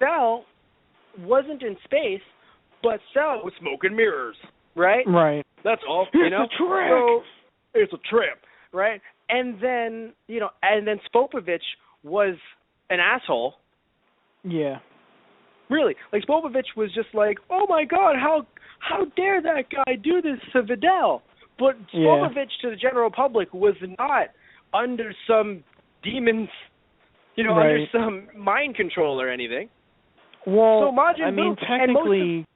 Cell wasn't in space, but Cell was smoke and mirrors, right? Right. That's all. It's a trick. So, it's a trip, right? And then, Spopovich was an asshole. Yeah. Really. Spopovich was just oh my God, how dare that guy do this to Videl? But Spopovich to the general public was not under some demon's, under some mind control or anything. Well, so Majin I mean, Buu, technically,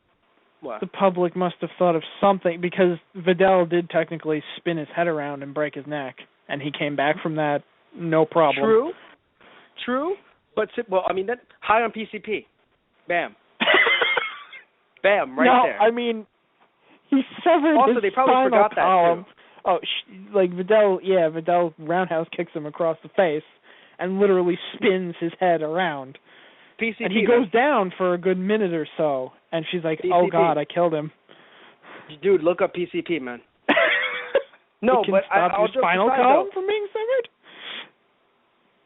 the public must have thought of something, because Videl did technically spin his head around and break his neck, and he came back from that no problem. True. But, that high on PCP. Bam. Bam, right there. I mean, he severed also, his they probably spinal forgot column. That, too. Videl roundhouse kicks him across the face and literally spins his head around. PCP, and he goes down for a good minute or so, and she's like, PCP. oh God, I killed him. Dude, look up PCP, man. No, it can but stop I'll your spinal column from being severed?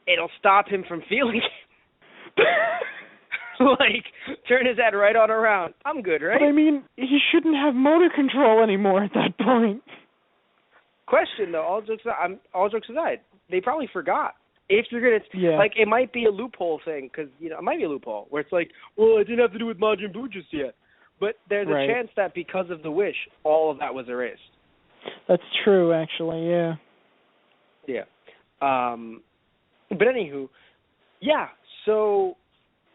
It'll stop him from feeling turn his head right on around. I'm good, right? But I mean, he shouldn't have motor control anymore at that point. Question, though, all jokes aside, they probably forgot. If you're going to, it might be a loophole thing, because, it might be a loophole, where it's it didn't have to do with Majin Buu just yet. But there's a chance that because of the wish, all of that was erased. That's true, actually, yeah. Yeah. But anywho, so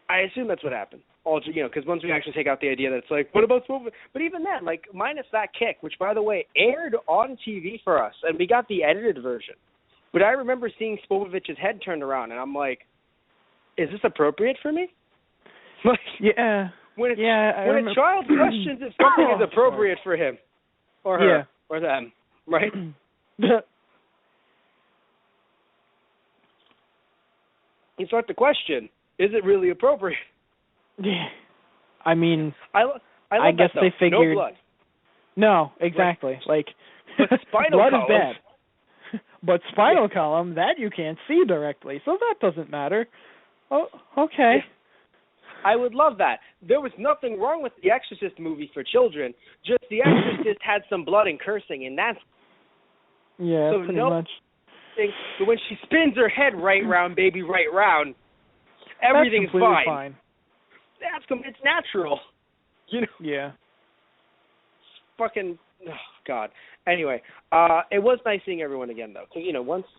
I assume that's what happened. Because once we actually take out the idea that it's what about Spopovich? But even then, minus that kick, which, by the way, aired on TV for us, and we got the edited version. But I remember seeing Spopovich's head turned around, and I'm like, is this appropriate for me? When a child questions if something is appropriate for him or her or them, right? You start to question, is it really appropriate? Yeah. I mean, I guess that, they figured. No blood. No, exactly. But spinal blood column is bad. But spinal column, that you can't see directly, so that doesn't matter. Oh, okay. I would love that. There was nothing wrong with the Exorcist movie for children. Just the Exorcist had some blood and cursing, and that's so pretty much. But when she spins her head right round, baby, right round, everything's fine. It's natural. You know? Yeah. Fucking, oh, God. Anyway, it was nice seeing everyone again, though. Because,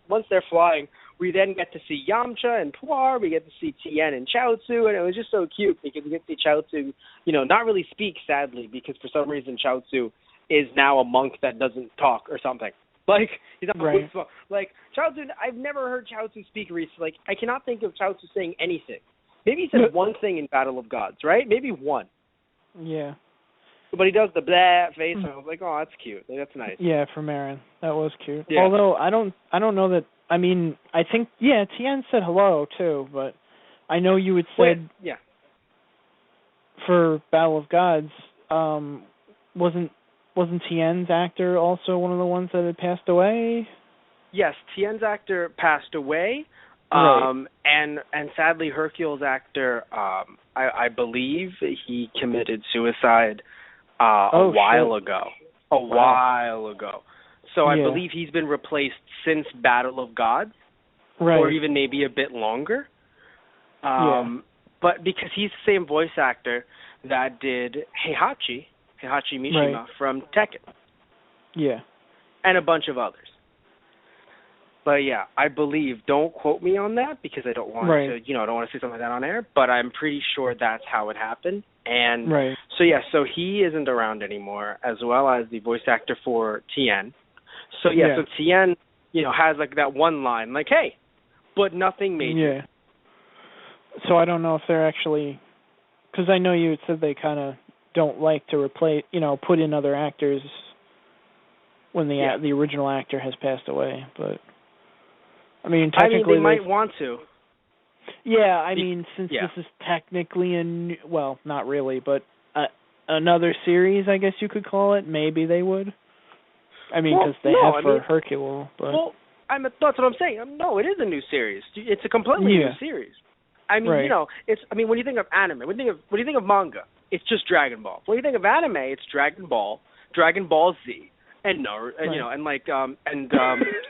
once they're flying, we then get to see Yamcha and Puar, we get to see Tien and Chaozu, and it was just so cute because we get to see Chaozu, not really speak, sadly, because for some reason Chaozu is now a monk that doesn't talk or something. Like, he's not right. Like, Chaozu, I've never heard Chaozu speak recently. Like, I cannot think of Chaozu saying anything. Maybe he said one thing in Battle of Gods, right? Maybe one. Yeah. But he does the blah face, and I was like, oh, that's cute. That's nice. Yeah, for Marin. That was cute. Yeah. Although, I don't know that, I think, Tien said hello, too, but I know you had said for Battle of Gods, wasn't Tien's actor also one of the ones that had passed away? Yes, Tien's actor passed away, right. and sadly Hercule's actor, I believe he committed suicide a while ago. So I believe he's been replaced since Battle of Gods, or even maybe a bit longer. But because he's the same voice actor that did Heihachi Mishima from Tekken. Yeah. And a bunch of others. But yeah, I believe, don't quote me on that because I don't want to, I don't want to say something like that on air, but I'm pretty sure that's how it happened. And so he isn't around anymore, as well as the voice actor for Tien. So so Tien, has like that one line, like, hey, but nothing major. Yeah. So I don't know if they're actually, because I know you had said they kind of don't like to replace, put in other actors when the original actor has passed away, but technically they might want to. Yeah, since this is technically not really, but another series, I guess you could call it. Maybe they would. Because Hercule. But that's what I'm saying. No, it is a new series. It's a completely new series. It's. When you think of anime, when you think of manga, it's just Dragon Ball. When you think of anime, it's Dragon Ball Z. And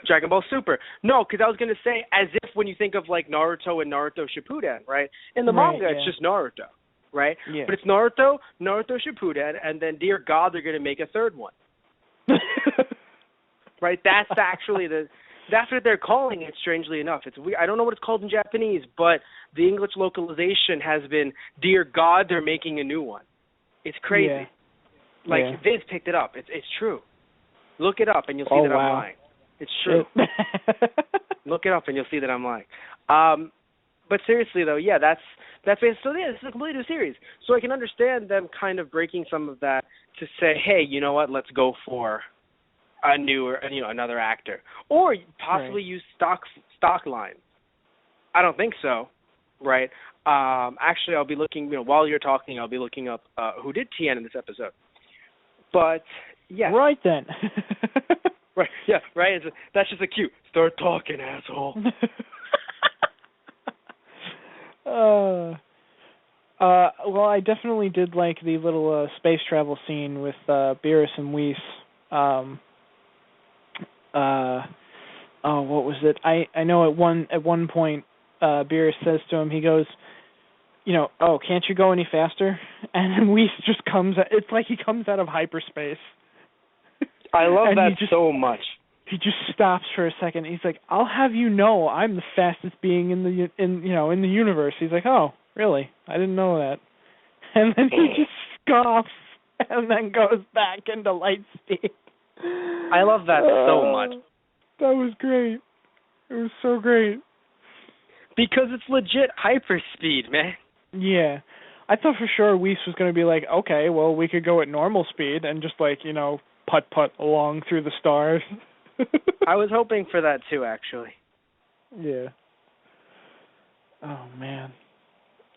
Dragon Ball Super. No, because I was going to say, as if when you think of like Naruto and Naruto Shippuden, right? In the manga, it's just Naruto, right? Yeah. But it's Naruto Shippuden, and then, dear God, they're going to make a third one. Right? That's actually that's what they're calling it, strangely enough. It's weird. I don't know what it's called in Japanese, but the English localization has been, dear God, they're making a new one. It's crazy. Yeah. Viz picked it up. It's true. Look it up and you'll see that I'm lying. It's true. Look it up and you'll see that I'm lying. But seriously though, that's basically, so this is a completely new series. So I can understand them kind of breaking some of that to say, hey, you know what, let's go for a newer, another actor, or possibly use stock line. I don't think so, right? Actually, I'll be looking. While you're talking, I'll be looking up who did Tien in this episode. But yeah. Right then. Right. Yeah. Right. That's just a cute. Start talking, asshole. Well, I definitely did like the little space travel scene with Beerus and Whis. What was it? I know at one point Beerus says to him, he goes, can't you go any faster? And then Whis just it's like he comes out of hyperspace. I love that so much. He just stops for a second. He's like, "I'll have you know, I'm the fastest being in the universe." He's like, "Oh, really? I didn't know that." And then he just scoffs and then goes back into light speed. I love that so much. That was great. It was so great. Because it's legit hyperspeed, man. Yeah. I thought for sure Whis was going to be like, okay, well, we could go at normal speed and just putt along through the stars. I was hoping for that too, actually. Yeah. Oh, man.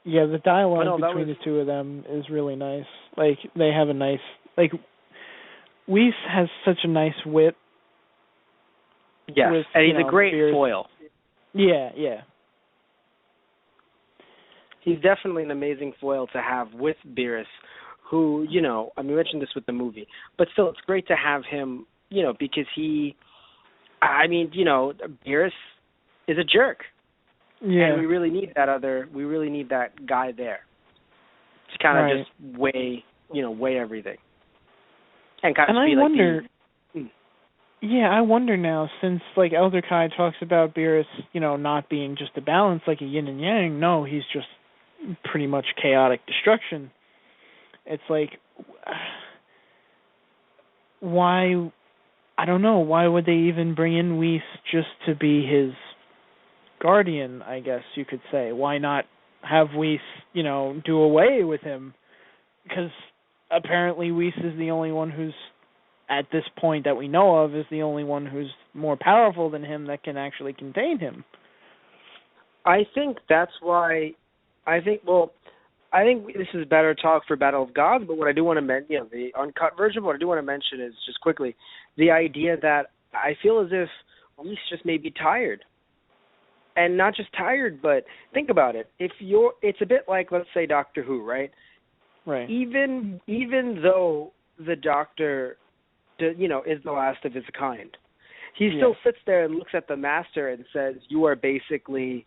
Yeah, the dialogue between the two of them is really nice. They have a nice... Whis has such a nice wit. Yes, and he's a great foil. Yeah. he's definitely an amazing foil to have with Beerus, who, you know, I mean, we mentioned this with the movie, but still, it's great to have him, you know, because I mean, you know, Beerus is a jerk. Yeah. And we really need that guy there to kind of just weigh everything. And kind of be like wonder, yeah, I wonder now, since, like, Elder Kai talks about Beerus, you know, not being just a balance like a yin and yang, no, he's just pretty much chaotic destruction. It's like, why, I don't know, why would they even bring in Whis just to be his guardian, I guess you could say? Why not have Whis, you know, do away with him? Because apparently Whis is the only one who's, at this point that we know of, is the only one who's more powerful than him that can actually contain him. I think that's why, I think this is better talk for Battle of Gods, but what I do want to mention, you know, the uncut version, what I do want to mention is just quickly the idea that I feel as if Whis just may be tired. And not just tired, but think about it. It's a bit like, let's say, Doctor Who, right? Right. Even though the Doctor, you know, is the last of his kind, he still sits there and looks at the Master and says, "You are basically,"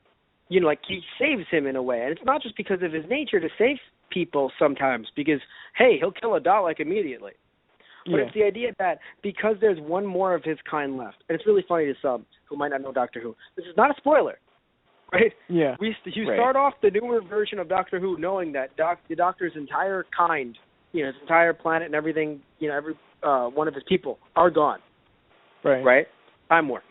you know, like, he saves him in a way. And it's not just because of his nature to save people sometimes, because, hey, he'll kill a Dalek immediately. But it's the idea that because there's one more of his kind left, and it's really funny to some who might not know Doctor Who, this is not a spoiler, right? Yeah. You start off the newer version of Doctor Who knowing that the Doctor's entire kind, you know, his entire planet and everything, you know, every one of his people are gone. Right? I'm more.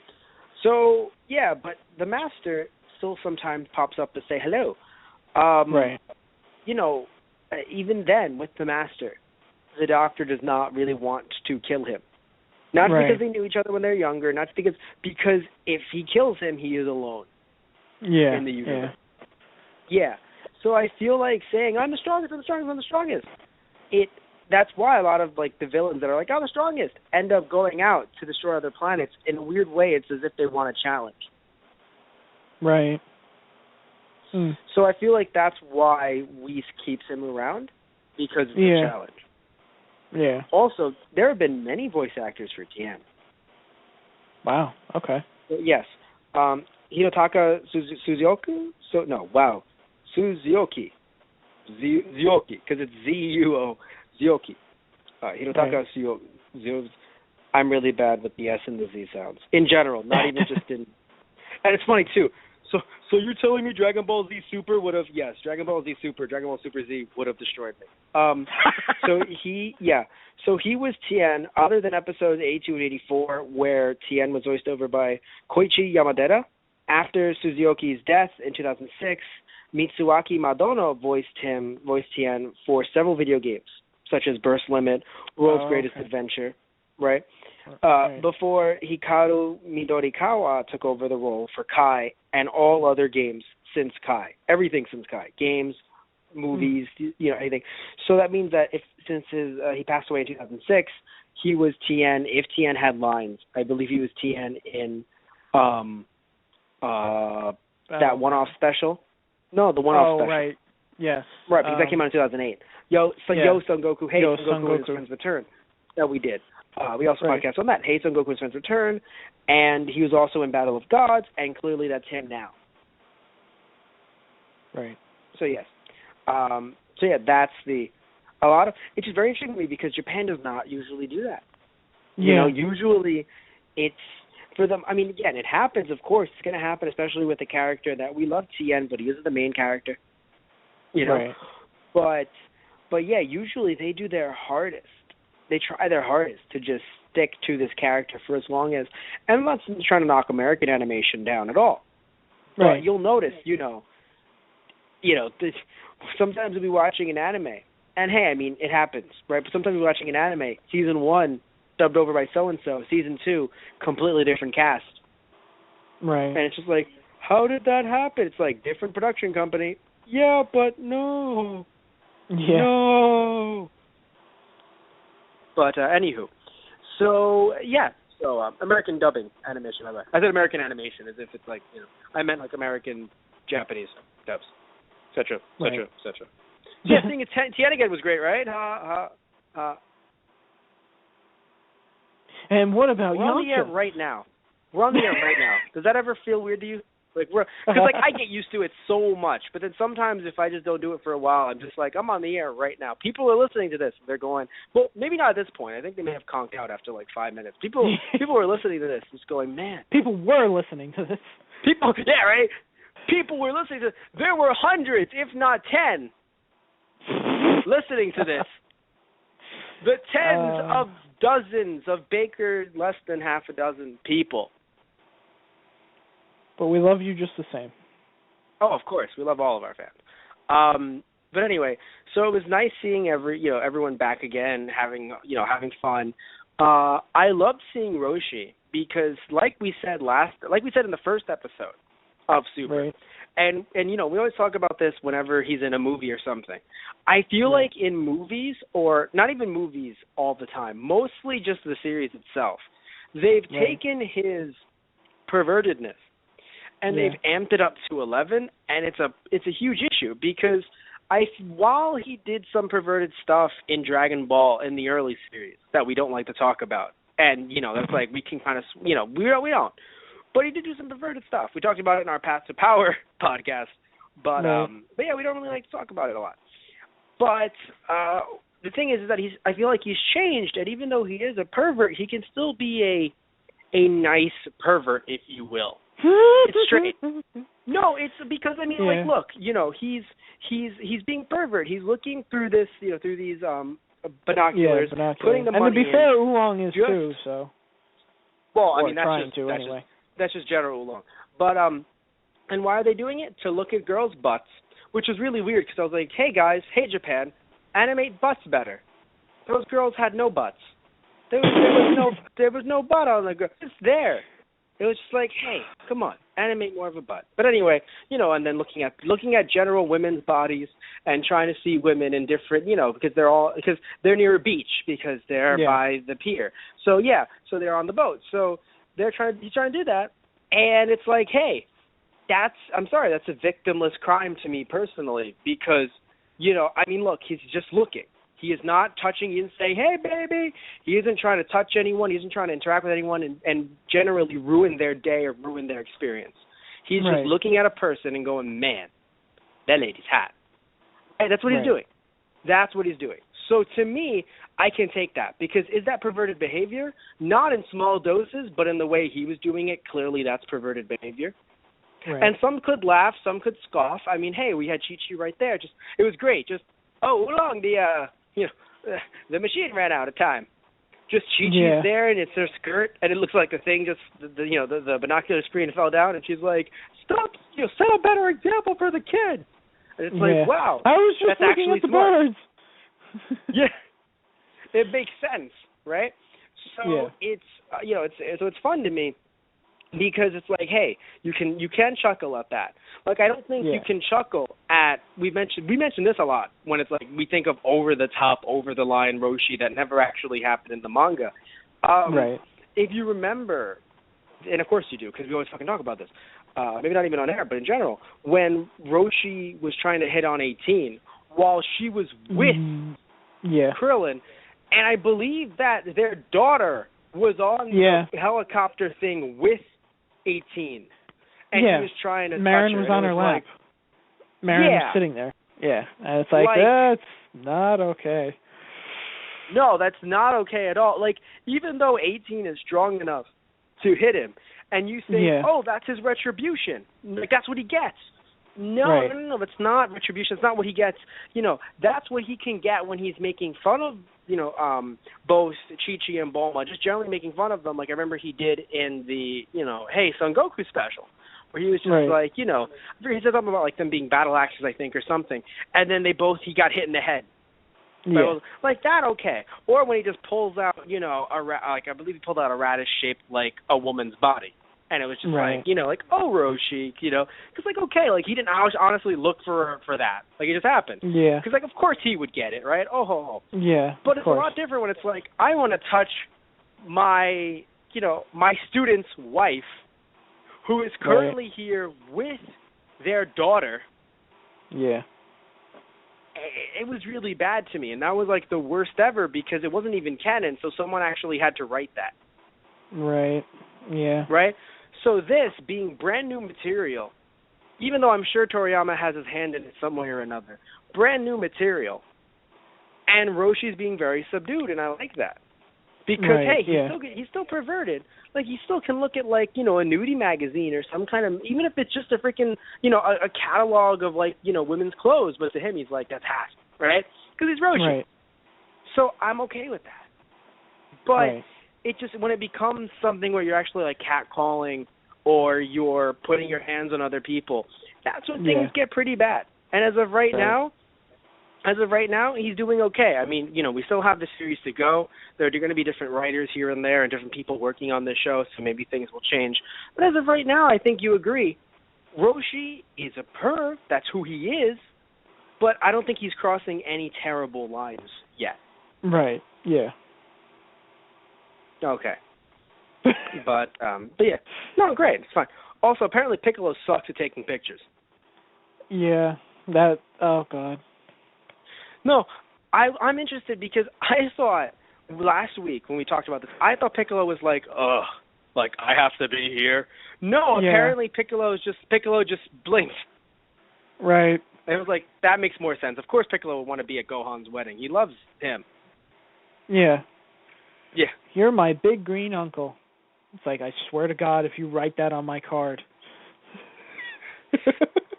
So, yeah, but the Master still sometimes pops up to say hello. Right. You know, even then, with the Master, the Doctor does not really want to kill him. Not because they knew each other when they were younger, not because if he kills him, he is alone. Yeah. In the universe. Yeah. So I feel like saying, I'm the strongest, I'm the strongest. That's why a lot of, like, the villains that are like, I'm the strongest, end up going out to destroy other planets. In a weird way, it's as if they want a challenge. Right. So I feel like that's why Whis keeps him around, because it's a challenge. Yeah. Also, there have been many voice actors for Tien. Wow. Okay. Yes. Hinotaka Suzuki? Suzuki. Zioki, because it's Z-U-O, Zioki. Hinotaka Suzuki. I'm really bad with the S and the Z sounds. In general, not even just in... And it's funny, too. So you're telling me Dragon Ball Z Super would have... Yes, Dragon Ball Z Super, Dragon Ball Super Z would have destroyed me. So he was Tien, other than episodes 82 and 84, where Tien was voiced over by Koichi Yamadera. After Suzuki's death in 2006, Mitsuaki Madono voiced Tien for several video games, such as Burst Limit, World's Greatest Adventure, right? Before Hikaru Midorikawa took over the role for Kai and all other games since Kai. Everything since Kai. Games, movies, you know, anything. So that means that since he passed away in 2006, he was Tien. If Tien had lines, I believe he was Tien in that one-off special. No, the one-off special. Right. Yes. Right, because that came out in 2008. Yo, Son Goku, Hey, Son Goku and His Friends Return. That we did. We also podcast on that. Hey, Son Goku and His Friends Return. And he was also in Battle of Gods, and clearly that's him now. Right. So, yes. That's it's just very interesting to me because Japan does not usually do that. Yeah. You know, usually it's for them. I mean, again, it happens, of course. It's going to happen, especially with the character that we love, Tien, but he is the main character. You know? Right. But yeah, usually they do their hardest. They try their hardest to just stick to this character for as long as, and I'm not trying to knock American animation down at all. Right. But you'll notice, sometimes we'll be watching an anime, and hey, I mean, it happens, right? But sometimes we're watching an anime, season 1, dubbed over by so-and-so, season 2, completely different cast. Right. And it's just like, how did that happen? It's like, different production company. Yeah, but no. Yeah. No. But, anywho. So, yeah. So, American dubbing animation, by the way. I said American animation as if it's like, I meant like American Japanese dubs. etc., Right. etc., etc. Yeah, I think Tien again was great, right? And what about We're on the air Yamcha? right now. We're on the air right now. Does that ever feel weird to you? Like because like I get used to it so much, but then sometimes if I just don't do it for a while, I'm just like I'm on the air right now. People are listening to this. They're going, well, maybe not at this point. I think they may have conked out after like 5 minutes. People are listening to this, just going, man. People were listening to this. People, yeah, right. People were listening to. There were hundreds, if not 10, listening to this. The tens of dozens of Baker, less than half a dozen people. But we love you just the same. Oh, of course, we love all of our fans. But anyway, so it was nice seeing everyone back again, having fun. I loved seeing Roshi because, like we said in the first episode of Super, right. and we always talk about this whenever he's in a movie or something. I feel like in movies, or not even movies all the time, mostly just the series itself, they've taken his pervertedness and they've amped it up to 11, and it's a huge issue because while he did some perverted stuff in Dragon Ball in the early series that we don't like to talk about, and that's like we can kind of we don't, but he did do some perverted stuff. We talked about it in our Path to Power podcast, but yeah, we don't really like to talk about it a lot. But the thing is that I feel like he's changed, and even though he is a pervert, he can still be a nice pervert, if you will. It's straight. No, it's because like, look, he's being pervert. He's looking through this, through these binoculars, putting the money in. And to be fair, Oolong is too. So. Well, that's just general Oolong. But and why are they doing it? To look at girls' butts, which is really weird because I was like, hey guys, hey Japan, animate butts better. Those girls had no butts. There was no butt on the girl. It's there. It was just like, hey, come on, animate more of a butt. But anyway, and then looking at general women's bodies and trying to see women in different, because they're near a beach because they're by the pier. So they're on the boat. So he's trying to do that, and it's like, hey, that's a victimless crime to me personally because, look, he's just looking. He is not touching you and saying, hey, baby. He isn't trying to touch anyone. He isn't trying to interact with anyone and generally ruin their day or ruin their experience. He's just looking at a person and going, man, that lady's hot. Hey, that's what he's doing. That's what he's doing. So to me, I can take that because is that perverted behavior? Not in small doses, but in the way he was doing it, clearly that's perverted behavior. Right. And some could laugh, some could scoff. Hey, we had Chi-Chi right there. It was great. Oolong, the machine ran out of time. Just Chi-Chi's there, and it's her skirt, and it looks like the thing the binocular screen fell down, and she's like, stop, set a better example for the kid. And it's like, wow, I was just that's looking actually at the smart. birds. It makes sense, right? So it's it's fun to me because it's like, hey, you can chuckle at that. Like I don't think you can chuckle at we mentioned this a lot when it's like we think of over the top, over the line Roshi that never actually happened in the manga. If you remember, and of course you do because we always fucking talk about this. Maybe not even on air, but in general, when Roshi was trying to hit on 18 while she was with Krillin, and I believe that their daughter was on the helicopter thing with 18, and he was trying to Marin touch her. Was on her lap. Marin was sitting there. Yeah, and it's like that's not okay. No, that's not okay at all. Like, even though 18 is strong enough to hit him, and you think, oh, that's his retribution. Like, that's what he gets. No, it's not retribution. It's not what he gets. That's what he can get when he's making fun of, both Chi-Chi and Bulma, just generally making fun of them, like I remember he did in the, Hey, Son Goku special, where he was just like, he said something about, like, them being battle axes, I think, or something, and then he got hit in the head. Yeah. Like that, okay. Or when he just pulls out, I believe he pulled out a radish shaped like a woman's body. And it was just like, oh, Roshi, because, like, okay, like, he didn't honestly look for that. Like, it just happened. Yeah. Because, like, of course he would get it, right? Yeah. But it's a lot different when it's like, I want to touch my student's wife, who is currently here with their daughter, Yeah. It was really bad to me, and that was like the worst ever because it wasn't even canon, so someone actually had to write that. Right. Yeah. Right? So this being brand new material, even though I'm sure Toriyama has his hand in it some way or another, brand new material, and Roshi's being very subdued, and I like that. Because, right, he's still perverted. Like, he still can look at, like, a nudie magazine or some kind of, even if it's just a freaking, a catalog of, like, women's clothes, but to him he's like, that's hot, right? Because he's Roshi. Right. So I'm okay with that. But right. it just, when it becomes something where you're actually, like, catcalling or you're putting your hands on other people, that's when things get pretty bad. And as of right now, he's doing okay. I mean, we still have the series to go. There are going to be different writers here and there and different people working on this show, so maybe things will change. But as of right now, I think you agree. Roshi is a perv. That's who he is. But I don't think he's crossing any terrible lines yet. Right, yeah. Okay. but yeah. No, great. It's fine. Also, apparently Piccolo sucks at taking pictures. Yeah, oh, God. No, I'm interested because I thought last week when we talked about this, I thought Piccolo was like, ugh, like I have to be here. No, apparently Piccolo just blinked. Right. And it was like, that makes more sense. Of course Piccolo would want to be at Gohan's wedding. He loves him. Yeah. Yeah. You're my big green uncle. It's like, I swear to God, if you write that on my card.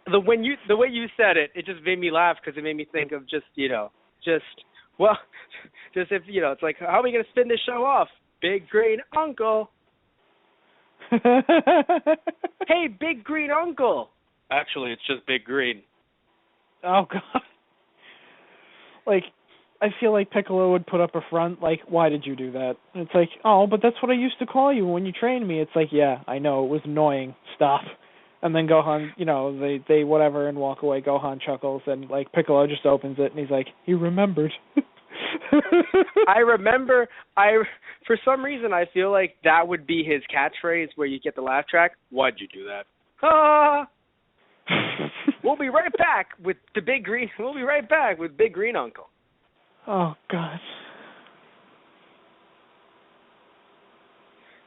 The way you said it, it just made me laugh because it made me think of it's like, how are we going to spin this show off? Big green uncle. Hey, big green uncle. Actually, it's just big green. Oh, God. Like, I feel like Piccolo would put up a front, like, why did you do that? And it's like, oh, but that's what I used to call you when you trained me. It's like, yeah, I know, it was annoying. Stop. And then Gohan, they whatever and walk away. Gohan chuckles and, like, Piccolo just opens it and he's like, he remembered. I remember, for some reason, I feel like that would be his catchphrase where you get the laugh track. Why'd you do that? Ah! We'll be right back with Big Green Uncle. Oh, God.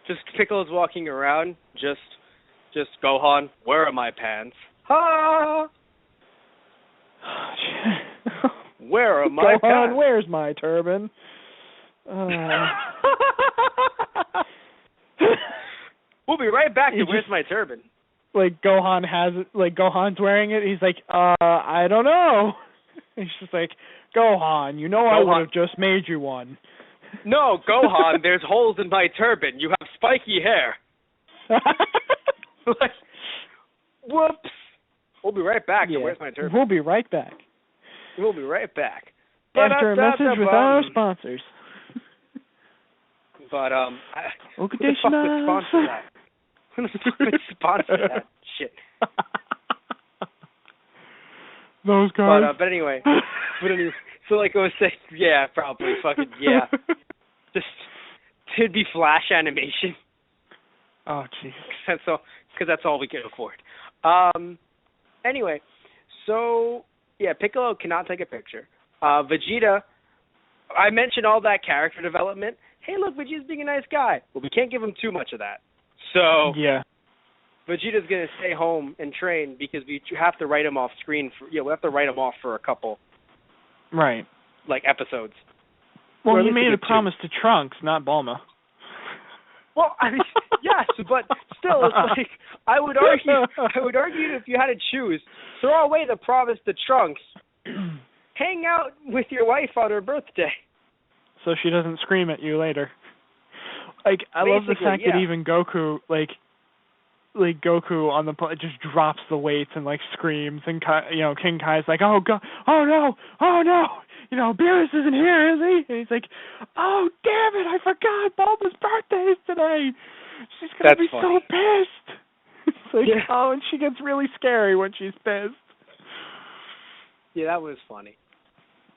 Just Piccolo's walking around, just Gohan, where are my pants? Ha! Where are my Gohan, pants? where's my turban? We'll be right back to where's my turban. Like, Gohan has it, like, Gohan's wearing it, he's like, I don't know. He's just like, Gohan, I would have just made you one. No, Gohan, there's holes in my turban. You have spiky hair. Like, whoops. We'll be right back. So where's my turban? We'll be right back. We'll be right back. After a message with our sponsors. But, who the fuck would sponsor that? Who the fuck would sponsor that shit? Those guys. But anyway, so like I was saying, yeah, probably, fucking, yeah. Just, it'd be Flash animation. Oh, jeez. Because that's all we can afford. Anyway, so, yeah, Piccolo cannot take a picture. Vegeta, I mentioned all that character development. Hey, look, Vegeta's being a nice guy. Well, we can't give him too much of that. So, yeah. Vegeta's going to stay home and train because we have to write him off screen. We have to write him off for a couple, right, like, episodes. Well, he made a promise to Trunks, not Bulma. Well, I mean, yes, but still, it's like I would argue if you had to choose, throw away the promise to Trunks, hang out with your wife on her birthday, so she doesn't scream at you later. Like, I love the fact that even Goku, like Goku on the just drops the weights and like screams, and King Kai's like, oh god, oh no. Beerus isn't here, is he? And he's like, oh, damn it, I forgot Bulma's birthday is today. She's going to be funny. So pissed. It's like, oh, and she gets really scary when she's pissed. Yeah, that was funny.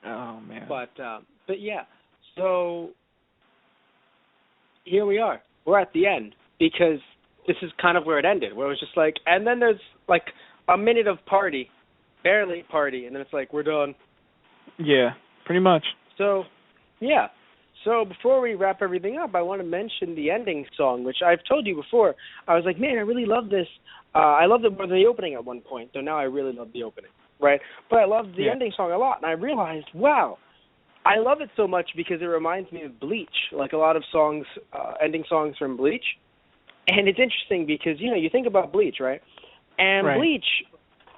Oh, man. But yeah, so here we are. We're at the end because this is kind of where it ended, where it was just like, and then there's like a minute of party, barely party, and then it's like we're done. Yeah, pretty much. So, yeah. So before we wrap everything up, I want to mention the ending song, which I've told you before. I was like, man, I really love this. I loved it more than the opening at one point, though now I really love the opening, right? But I loved the ending song a lot, and I realized, wow, I love it so much because it reminds me of Bleach, like a lot of songs, ending songs from Bleach. And it's interesting because, you think about Bleach, right? And Bleach,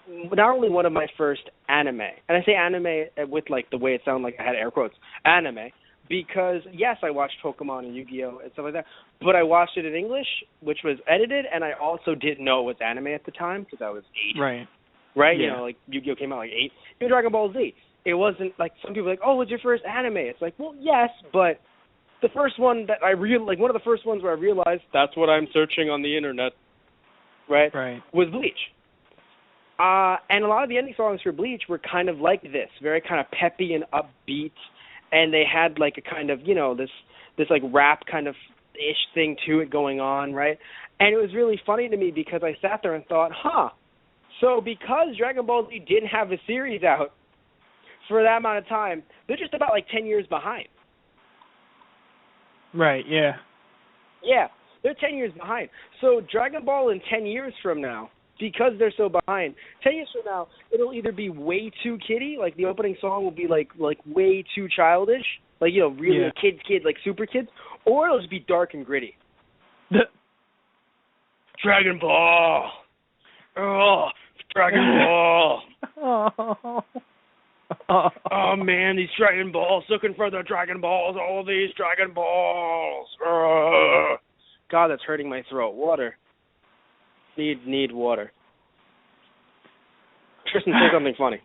not only one of my first anime, and I say anime with, like, the way it sounded like I had air quotes, anime, because, yes, I watched Pokemon and Yu-Gi-Oh! And stuff like that, but I watched it in English, which was edited, and I also didn't know it was anime at the time because I was 8. Right. Right? Yeah. Like, Yu-Gi-Oh! Came out like 8. Even Dragon Ball Z. It wasn't, like, some people are like, oh, it's your first anime. It's like, well, yes, but the first one that one of the first ones where I realized that's what I'm searching on the internet, right? Was Bleach. And a lot of the ending songs for Bleach were kind of like this, very kind of peppy and upbeat, and they had like a kind of, this like rap kind of ish thing to it going on, right? And it was really funny to me because I sat there and thought, so because Dragon Ball Z didn't have a series out for that amount of time, they're just about like 10 years behind. Right, yeah. Yeah, they're 10 years behind. So Dragon Ball in 10 years from now, because they're so behind, 10 years from now, it'll either be way too kiddie, like the opening song will be like way too childish, like, really a kid, like super kids, or it'll just be dark and gritty. Dragon Ball! Oh, Dragon Ball! Oh man, these Dragon Balls, looking for the Dragon Balls, all these Dragon Balls. God, that's hurting my throat. Water. Need water. Tristan, say something funny.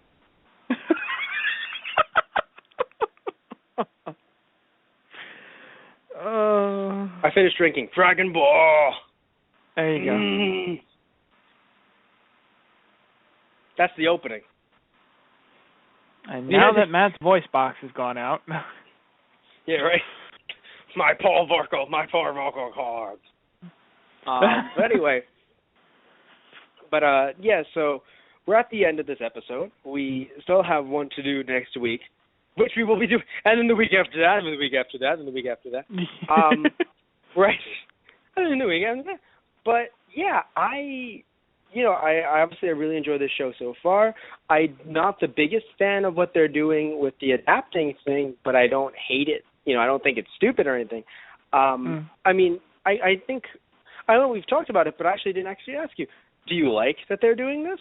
I finished drinking. Dragon Ball. There you go. That's the opening. And now that Matt's voice box has gone out. Yeah, right. My poor vocal cords. But anyway. So we're at the end of this episode. We still have one to do next week, which we will be doing, and then the week after that, and the week after that, and the week after that. Right. And then the week after that. But, yeah, I obviously I really enjoy this show so far. I'm not the biggest fan of what they're doing with the adapting thing, but I don't hate it. I don't think it's stupid or anything. I mean, I think, I know we've talked about it, but I actually didn't ask you. Do you like that they're doing this?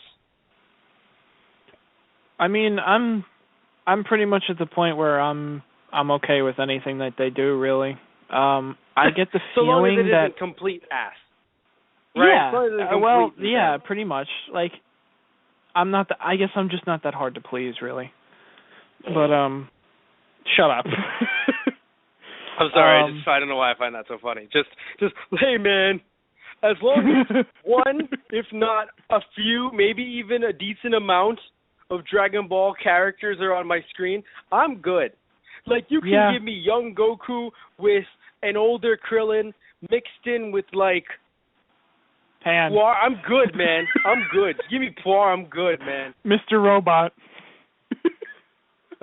I mean, I'm pretty much at the point where I'm okay with anything that they do, really. I get the so feeling long as it that isn't complete ass. Right? Yeah, pretty much. Like, I guess I'm just not that hard to please, really. But shut up. I'm sorry. I don't know why I find that so funny. Just, hey man, as long as one, if not a few, maybe even a decent amount of Dragon Ball characters are on my screen, I'm good. Like, you can give me young Goku with an older Krillin mixed in with, like, Pan. Poir. I'm good, man. I'm good. Give me Poir. I'm good, man. Mr. Robot.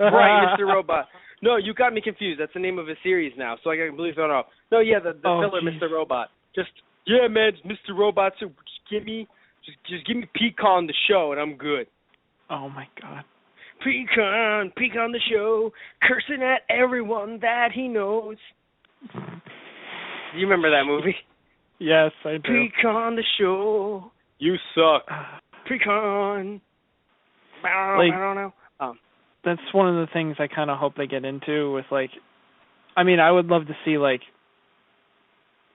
Right, Mr. Robot. No, you got me confused. That's the name of a series now, so I can completely throw it off. No, yeah, the filler, geez. Mr. Robot. Yeah, man, it's Mr. Robot. So just give me Pecan the show, and I'm good. Oh my God. Pecan the show, cursing at everyone that he knows. Do you remember that movie? Yes, I do. Pecan the show, you suck. Pecan. I don't know. That's one of the things I kind of hope they get into with, like, I mean, I would love to see, like,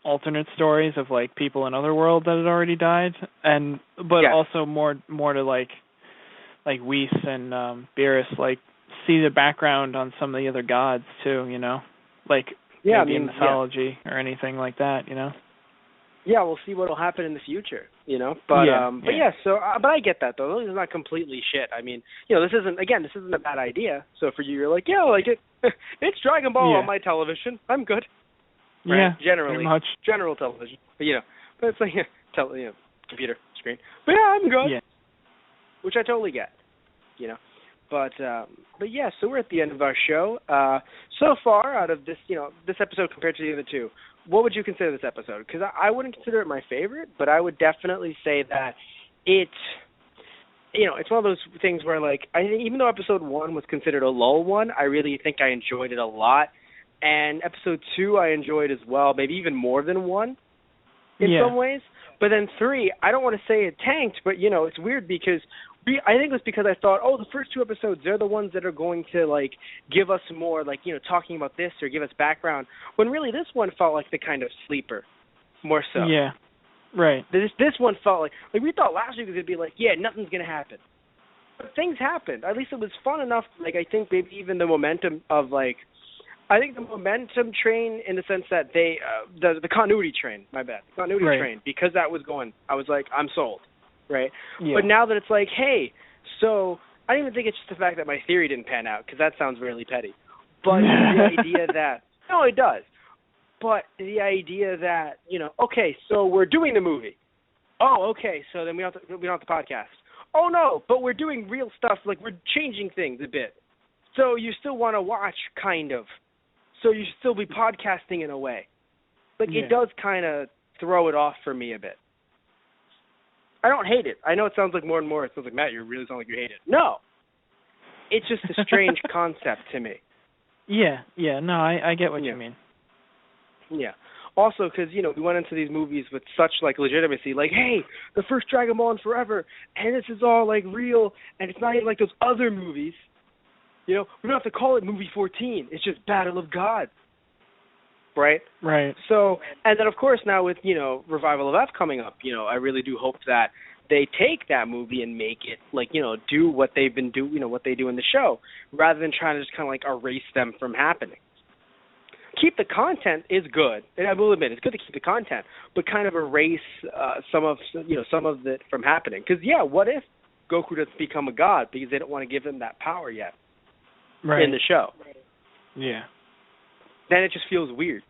alternate stories of, like, people in other worlds that had already died, but also more to, like Whis and Beerus, like, see the background on some of the other gods, too, like, maybe in mythology or anything like that, Yeah, we'll see what'll happen in the future, But but I get that though. This is not completely shit. I mean, this isn't a bad idea. So for you, you're like, yeah, I like it. It's Dragon Ball on my television. I'm good. Right? Yeah, generally, pretty much. General television. But it's like computer screen. But yeah, I'm good. Yeah. Which I totally get. But yeah, so we're at the end of our show. So far, out of this, this episode compared to the other two, what would you consider this episode? Because I wouldn't consider it my favorite, but I would definitely say that it's one of those things where, like, I think even though episode 1 was considered a lull one, I really think I enjoyed it a lot. And episode 2 I enjoyed as well, maybe even more than 1 in some ways. But then 3, I don't want to say it tanked, but, it's weird because I think it was because I thought, the first 2 episodes, they're the ones that are going to, like, give us more, like, talking about this or give us background, when really this one felt like the kind of sleeper, more so. Yeah, right. This one felt like we thought last week was going to be like, yeah, nothing's going to happen. But things happened. At least it was fun enough, like, I think maybe even the momentum of, like, I think the momentum train in the sense that they, the continuity train, my bad, the continuity train, because that was going, I was like, I'm sold. Right? Yeah. But now that it's like, hey, so I don't even think it's just the fact that my theory didn't pan out, because that sounds really petty. But the idea that, no, it does. But the idea that, okay, so we're doing the movie. Oh, okay, so then we don't have the podcast. Oh, no, but we're doing real stuff, like we're changing things a bit. So you still want to watch, kind of. So you still be podcasting in a way. Like, it does kind of throw it off for me a bit. I don't hate it. I know it sounds like more and more, it sounds like, Matt, you really sound like you hate it. No. It's just a strange concept to me. Yeah, no, I get what you mean. Yeah. Also, because, we went into these movies with such, like, legitimacy, like, hey, the first Dragon Ball in forever, and this is all, like, real, and it's not even like those other movies. We don't have to call it movie 14. It's just Battle of Gods. Right? Right. So, and then, of course, now with, Revival of F coming up, I really do hope that they take that movie and make it, like, do what they've been doing, what they do in the show, rather than trying to just kind of, like, erase them from happening. Keep the content is good, and I will admit, it's good to keep the content, but kind of erase some of it from happening. Because, what if Goku doesn't become a god because they don't want to give him that power yet in the show? Yeah. Then it just feels weird.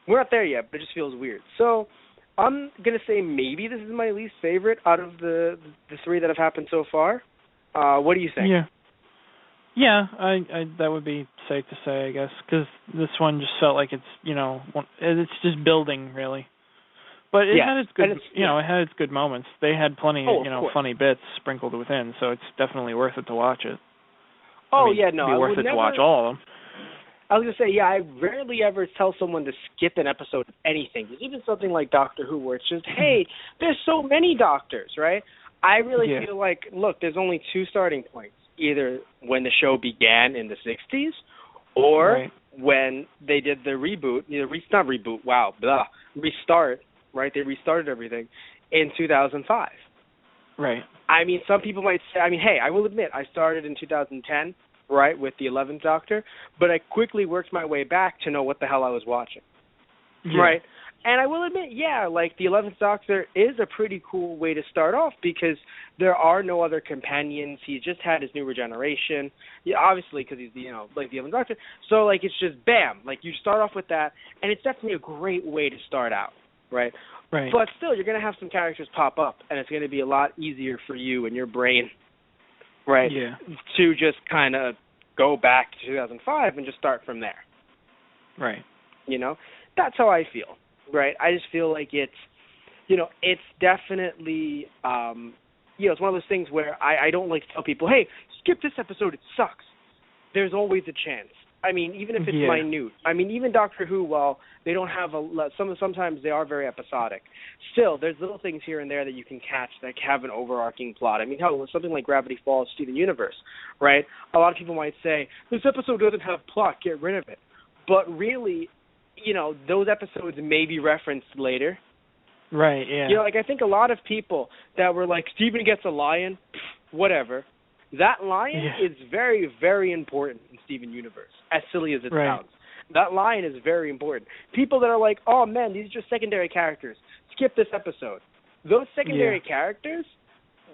We're not there yet, but it just feels weird. So I'm going to say maybe this is my least favorite out of the 3 that have happened so far. What do you think? Yeah, I that would be safe to say, I guess, because this one just felt like it's, it's just building, really. But it had its good, it had its good moments. They had plenty of funny bits sprinkled within, so it's definitely worth it to watch it. It'd be worth it to watch all of them. I was going to say, I rarely ever tell someone to skip an episode of anything. There's even something like Doctor Who where it's just, hey, there's so many doctors, right? I really feel like, look, there's only 2 starting points. Either when the show began in the 60s or when they did the reboot, restart, right? They restarted everything in 2005. Right. I mean, some people might say, hey, I will admit, I started in 2010, right, with the 11th Doctor, but I quickly worked my way back to know what the hell I was watching, right? And I will admit, like, the 11th Doctor is a pretty cool way to start off because there are no other companions. He's just had his new regeneration, obviously because he's, like the 11th Doctor. So, like, it's just bam. Like, you start off with that, and it's definitely a great way to start out, right? Right. But still, you're going to have some characters pop up, and it's going to be a lot easier for you and your brain, right, to just kind of go back to 2005 and just start from there. Right. That's how I feel. Right, I just feel like it's, it's definitely, it's one of those things where I don't like to tell people, hey, skip this episode, it sucks. There's always a chance. I mean, even if it's minute. I mean, even Doctor Who, while they don't have sometimes they are very episodic. Still, there's little things here and there that you can catch that have an overarching plot. I mean, something like Gravity Falls, Steven Universe, right? A lot of people might say, this episode doesn't have plot, get rid of it. But really, those episodes may be referenced later. Right, yeah. Like, I think a lot of people that were like, Steven gets a lion, whatever. That lion is very, very important in Steven Universe, as silly as it sounds. That lion is very important. People that are like, oh, man, these are just secondary characters. Skip this episode. Those secondary characters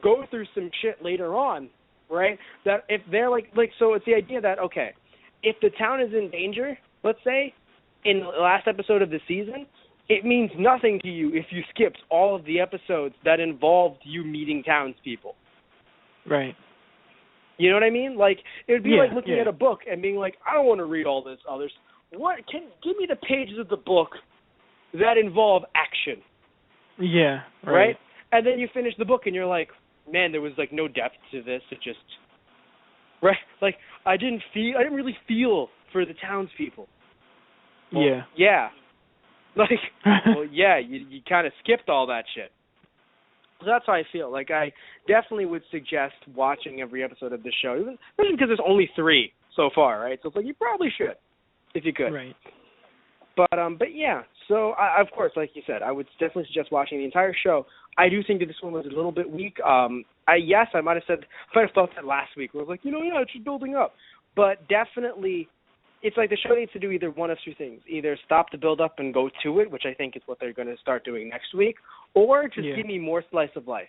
go through some shit later on, right? That if they're like, so it's the idea that, okay, if the town is in danger, let's say, in the last episode of the season, it means nothing to you if you skipped all of the episodes that involved you meeting townspeople. Right. You know what I mean? Like, it would be Yeah, like looking yeah. at a book and being like, I don't want to read all this others. Give me the pages of the book that involve action, Yeah, right? And then you finish the book and you're like, man, there was like no depth to this. It just, right? Like, I didn't really feel for the townspeople. Well, yeah. Yeah. Like, well, yeah, you kind of skipped all that shit. So that's how I feel. Like, I definitely would suggest watching every episode of this show, especially because there's only 3 so far, right? So it's like, you probably should, if you could. Right. But yeah, so of course, like you said, I would definitely suggest watching the entire show. I do think that this one was a little bit weak. I might have thought that last week, where I was like, yeah, it's just building up. But definitely, it's like the show needs to do either one of 2 things: either stop the build up and go to it, which I think is what they're going to start doing next week, or just give me more slice of life.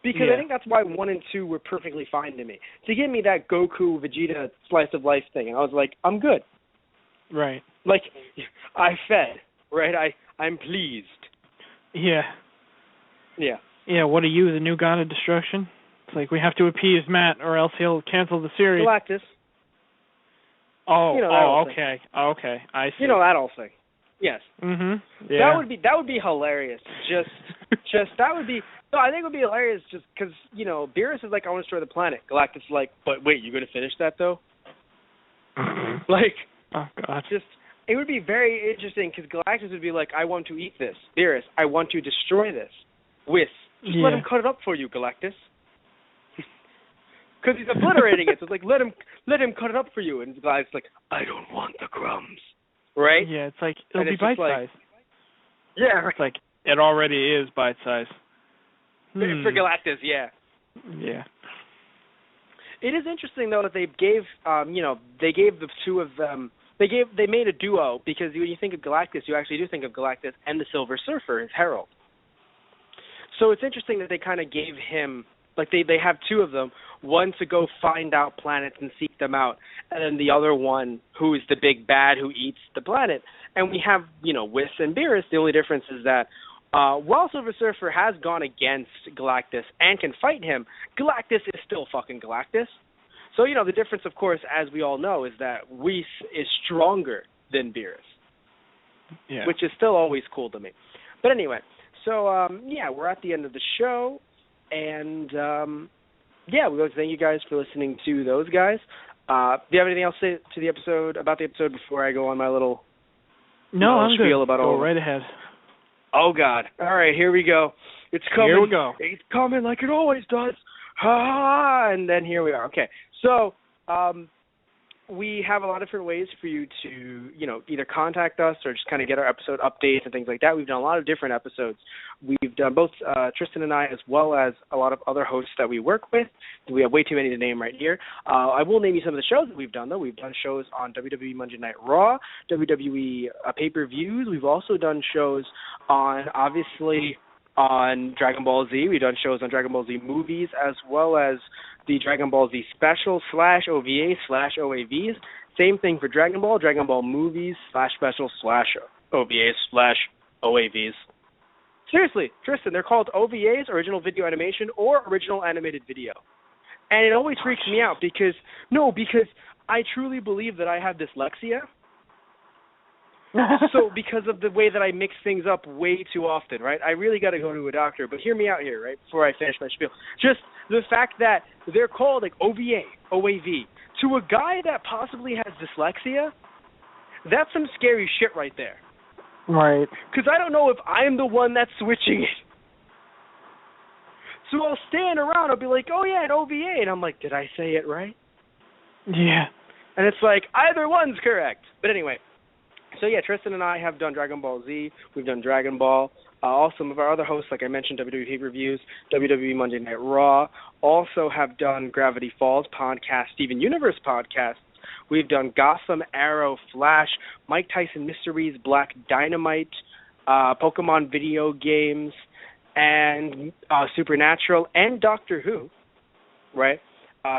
Because I think that's why 1 and 2 were perfectly fine to me. To give me that Goku Vegeta slice of life thing, and I was like, I'm good. Right. Like, I fed, right? I'm pleased. Yeah. Yeah. Yeah, what are you, the new god of destruction? It's like, we have to appease Matt or else he'll cancel the series. Galactus. Oh, okay. Okay, I see. You know that whole thing. Yes. Mhm. Yeah. That would be hilarious. Just that would be. No, I think it would be hilarious just because Beerus is like, I want to destroy the planet. Galactus is like, but wait, you're gonna finish that though? Like, oh god. Just it would be very interesting because Galactus would be like, I want to eat this. Beerus, I want to destroy this. Just let him cut it up for you, Galactus. Because he's obliterating it. So it's like, let him cut it up for you. And the guy's like, I don't want the crumbs. Right? Yeah, it's like, it'll be Like, bite-sized. yeah, right. It's like, it already is bite-sized. For Galactus, yeah. Yeah. It is interesting, though, that they gave, they gave the 2 of them, they made a duo, because when you think of Galactus, you actually do think of Galactus and the Silver Surfer, his herald. So it's interesting that they kind of gave him, like they have 2 of them, one to go find out planets and seek them out, and then the other one who is the big bad who eats the planet. And we have, Whis and Beerus. The only difference is that while Silver Surfer has gone against Galactus and can fight him, Galactus is still fucking Galactus. So, the difference, of course, as we all know, is that Whis is stronger than Beerus, which is still always cool to me. But anyway, so, we're at the end of the show, and, we'd like to thank you guys for listening to those guys. Do you have anything else to say about the episode before I go on my little I'm spiel good. about go all right ahead. Oh, God. All right, here we go. It's coming. Here we go. It's coming like it always does. Ha! And then here we are. Okay, so we have a lot of different ways for you to, either contact us or just kind of get our episode updates and things like that. We've done a lot of different episodes. We've done both Tristan and I, as well as a lot of other hosts that we work with. We have way too many to name right here. I will name you some of the shows that we've done, though. We've done shows on WWE Monday Night Raw, WWE pay-per-views. We've also done shows on, obviously, on Dragon Ball Z. We've done shows on Dragon Ball Z movies, as well as the Dragon Ball Z special /OVA/OAVs. Same thing for Dragon Ball movies /special /OVA/OAVs. Seriously, Tristan, they're called OVAs, original video animation, or original animated video. And it always freaks me out because I truly believe that I have dyslexia. So because of the way that I mix things up way too often, right? I really got to go to a doctor. But hear me out here, right, before I finish my spiel. Just the fact that they're called like OVA, OAV, to a guy that possibly has dyslexia, that's some scary shit right there. Right. Because I don't know if I'm the one that's switching it. So I'll stand around, I'll be like, oh yeah, an OVA. And I'm like, did I say it right? Yeah. And it's like, either one's correct. But anyway. So yeah, Tristan and I have done Dragon Ball Z. We've done Dragon Ball. Also, some of our other hosts, like I mentioned, WWE pay-per-views, WWE Monday Night Raw, also have done Gravity Falls podcast, Steven Universe podcasts. We've done Gotham, Arrow, Flash, Mike Tyson Mysteries, Black Dynamite, Pokemon video games, and Supernatural, and Doctor Who, right?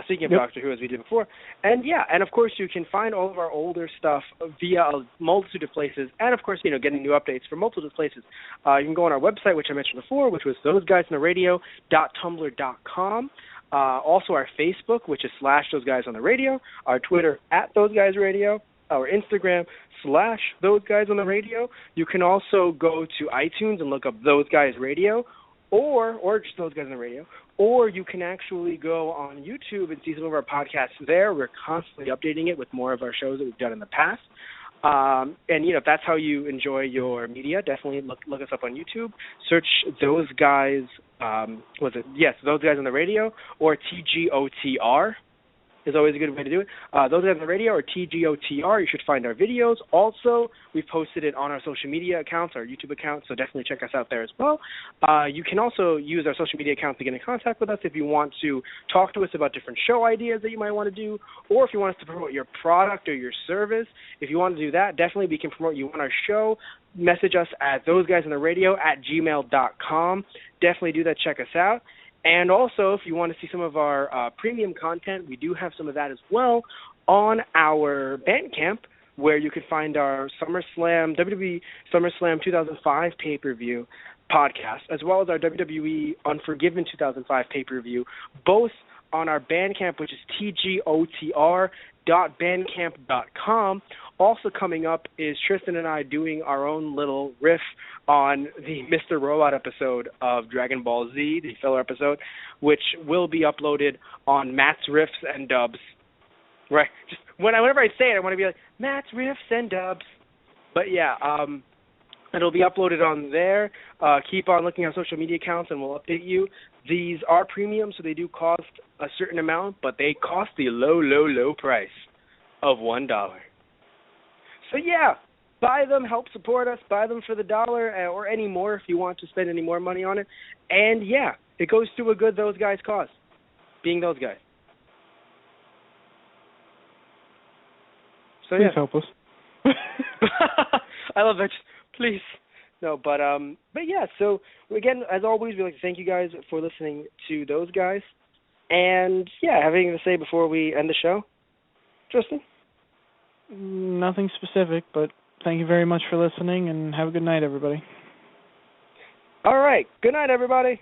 Speaking of Doctor Who, as we did before. And of course you can find all of our older stuff via a multitude of places, and of course, getting new updates from multitude of places. You can go on our website, which I mentioned before, which was thoseguysintheradio.tumblr.com. Also our Facebook, which is /ThoseGuysOnTheRadio, our Twitter @ThoseGuysRadio, our Instagram /ThoseGuysOnTheRadio. You can also go to iTunes and look up Those Guys Radio, or just Those Guys on the Radio, or you can actually go on YouTube and see some of our podcasts there. We're constantly updating it with more of our shows that we've done in the past. And if that's how you enjoy your media, definitely look us up on YouTube. Search Those Guys. Those Guys on the Radio, or TGOTR is always a good way to do it. Those Guys on the Radio or TGOTR. You should find our videos. Also, we've posted it on our social media accounts, our YouTube account, so definitely check us out there as well. You can also use our social media accounts to get in contact with us if you want to talk to us about different show ideas that you might want to do, or if you want us to promote your product or your service. If you want to do that, definitely we can promote you on our show. Message us at thoseguysontheradio@gmail.com. Definitely do that. Check us out. And also, if you want to see some of our premium content, we do have some of that as well on our Bandcamp, where you can find our WWE SummerSlam 2005 pay-per-view podcast, as well as our WWE Unforgiven 2005 pay-per-view, both on our Bandcamp, which is tgotr.bandcamp.com. Also coming up is Tristan and I doing our own little riff on the Mr. Robot episode of Dragon Ball Z, the filler episode, which will be uploaded on Matt's Riffs and Dubs. Right. Just whenever I say it, I want to be like, Matt's Riffs and Dubs. But yeah, it'll be uploaded on there. Keep on looking at our social media accounts and we'll update you. These are premium, so they do cost a certain amount, but they cost the low, low, low price of $1. So yeah, buy them, help support us, buy them for the $1 or any more if you want to spend any more money on it. And yeah, it goes to a good Those Guys cause, being those guys. So please help us. I love that. Please. No, but yeah, so again, as always, we'd like to thank you guys for listening to Those Guys. And yeah, have anything to say before we end the show? Tristan? Nothing specific, but thank you very much for listening, and have a good night, everybody. All right. Good night, everybody.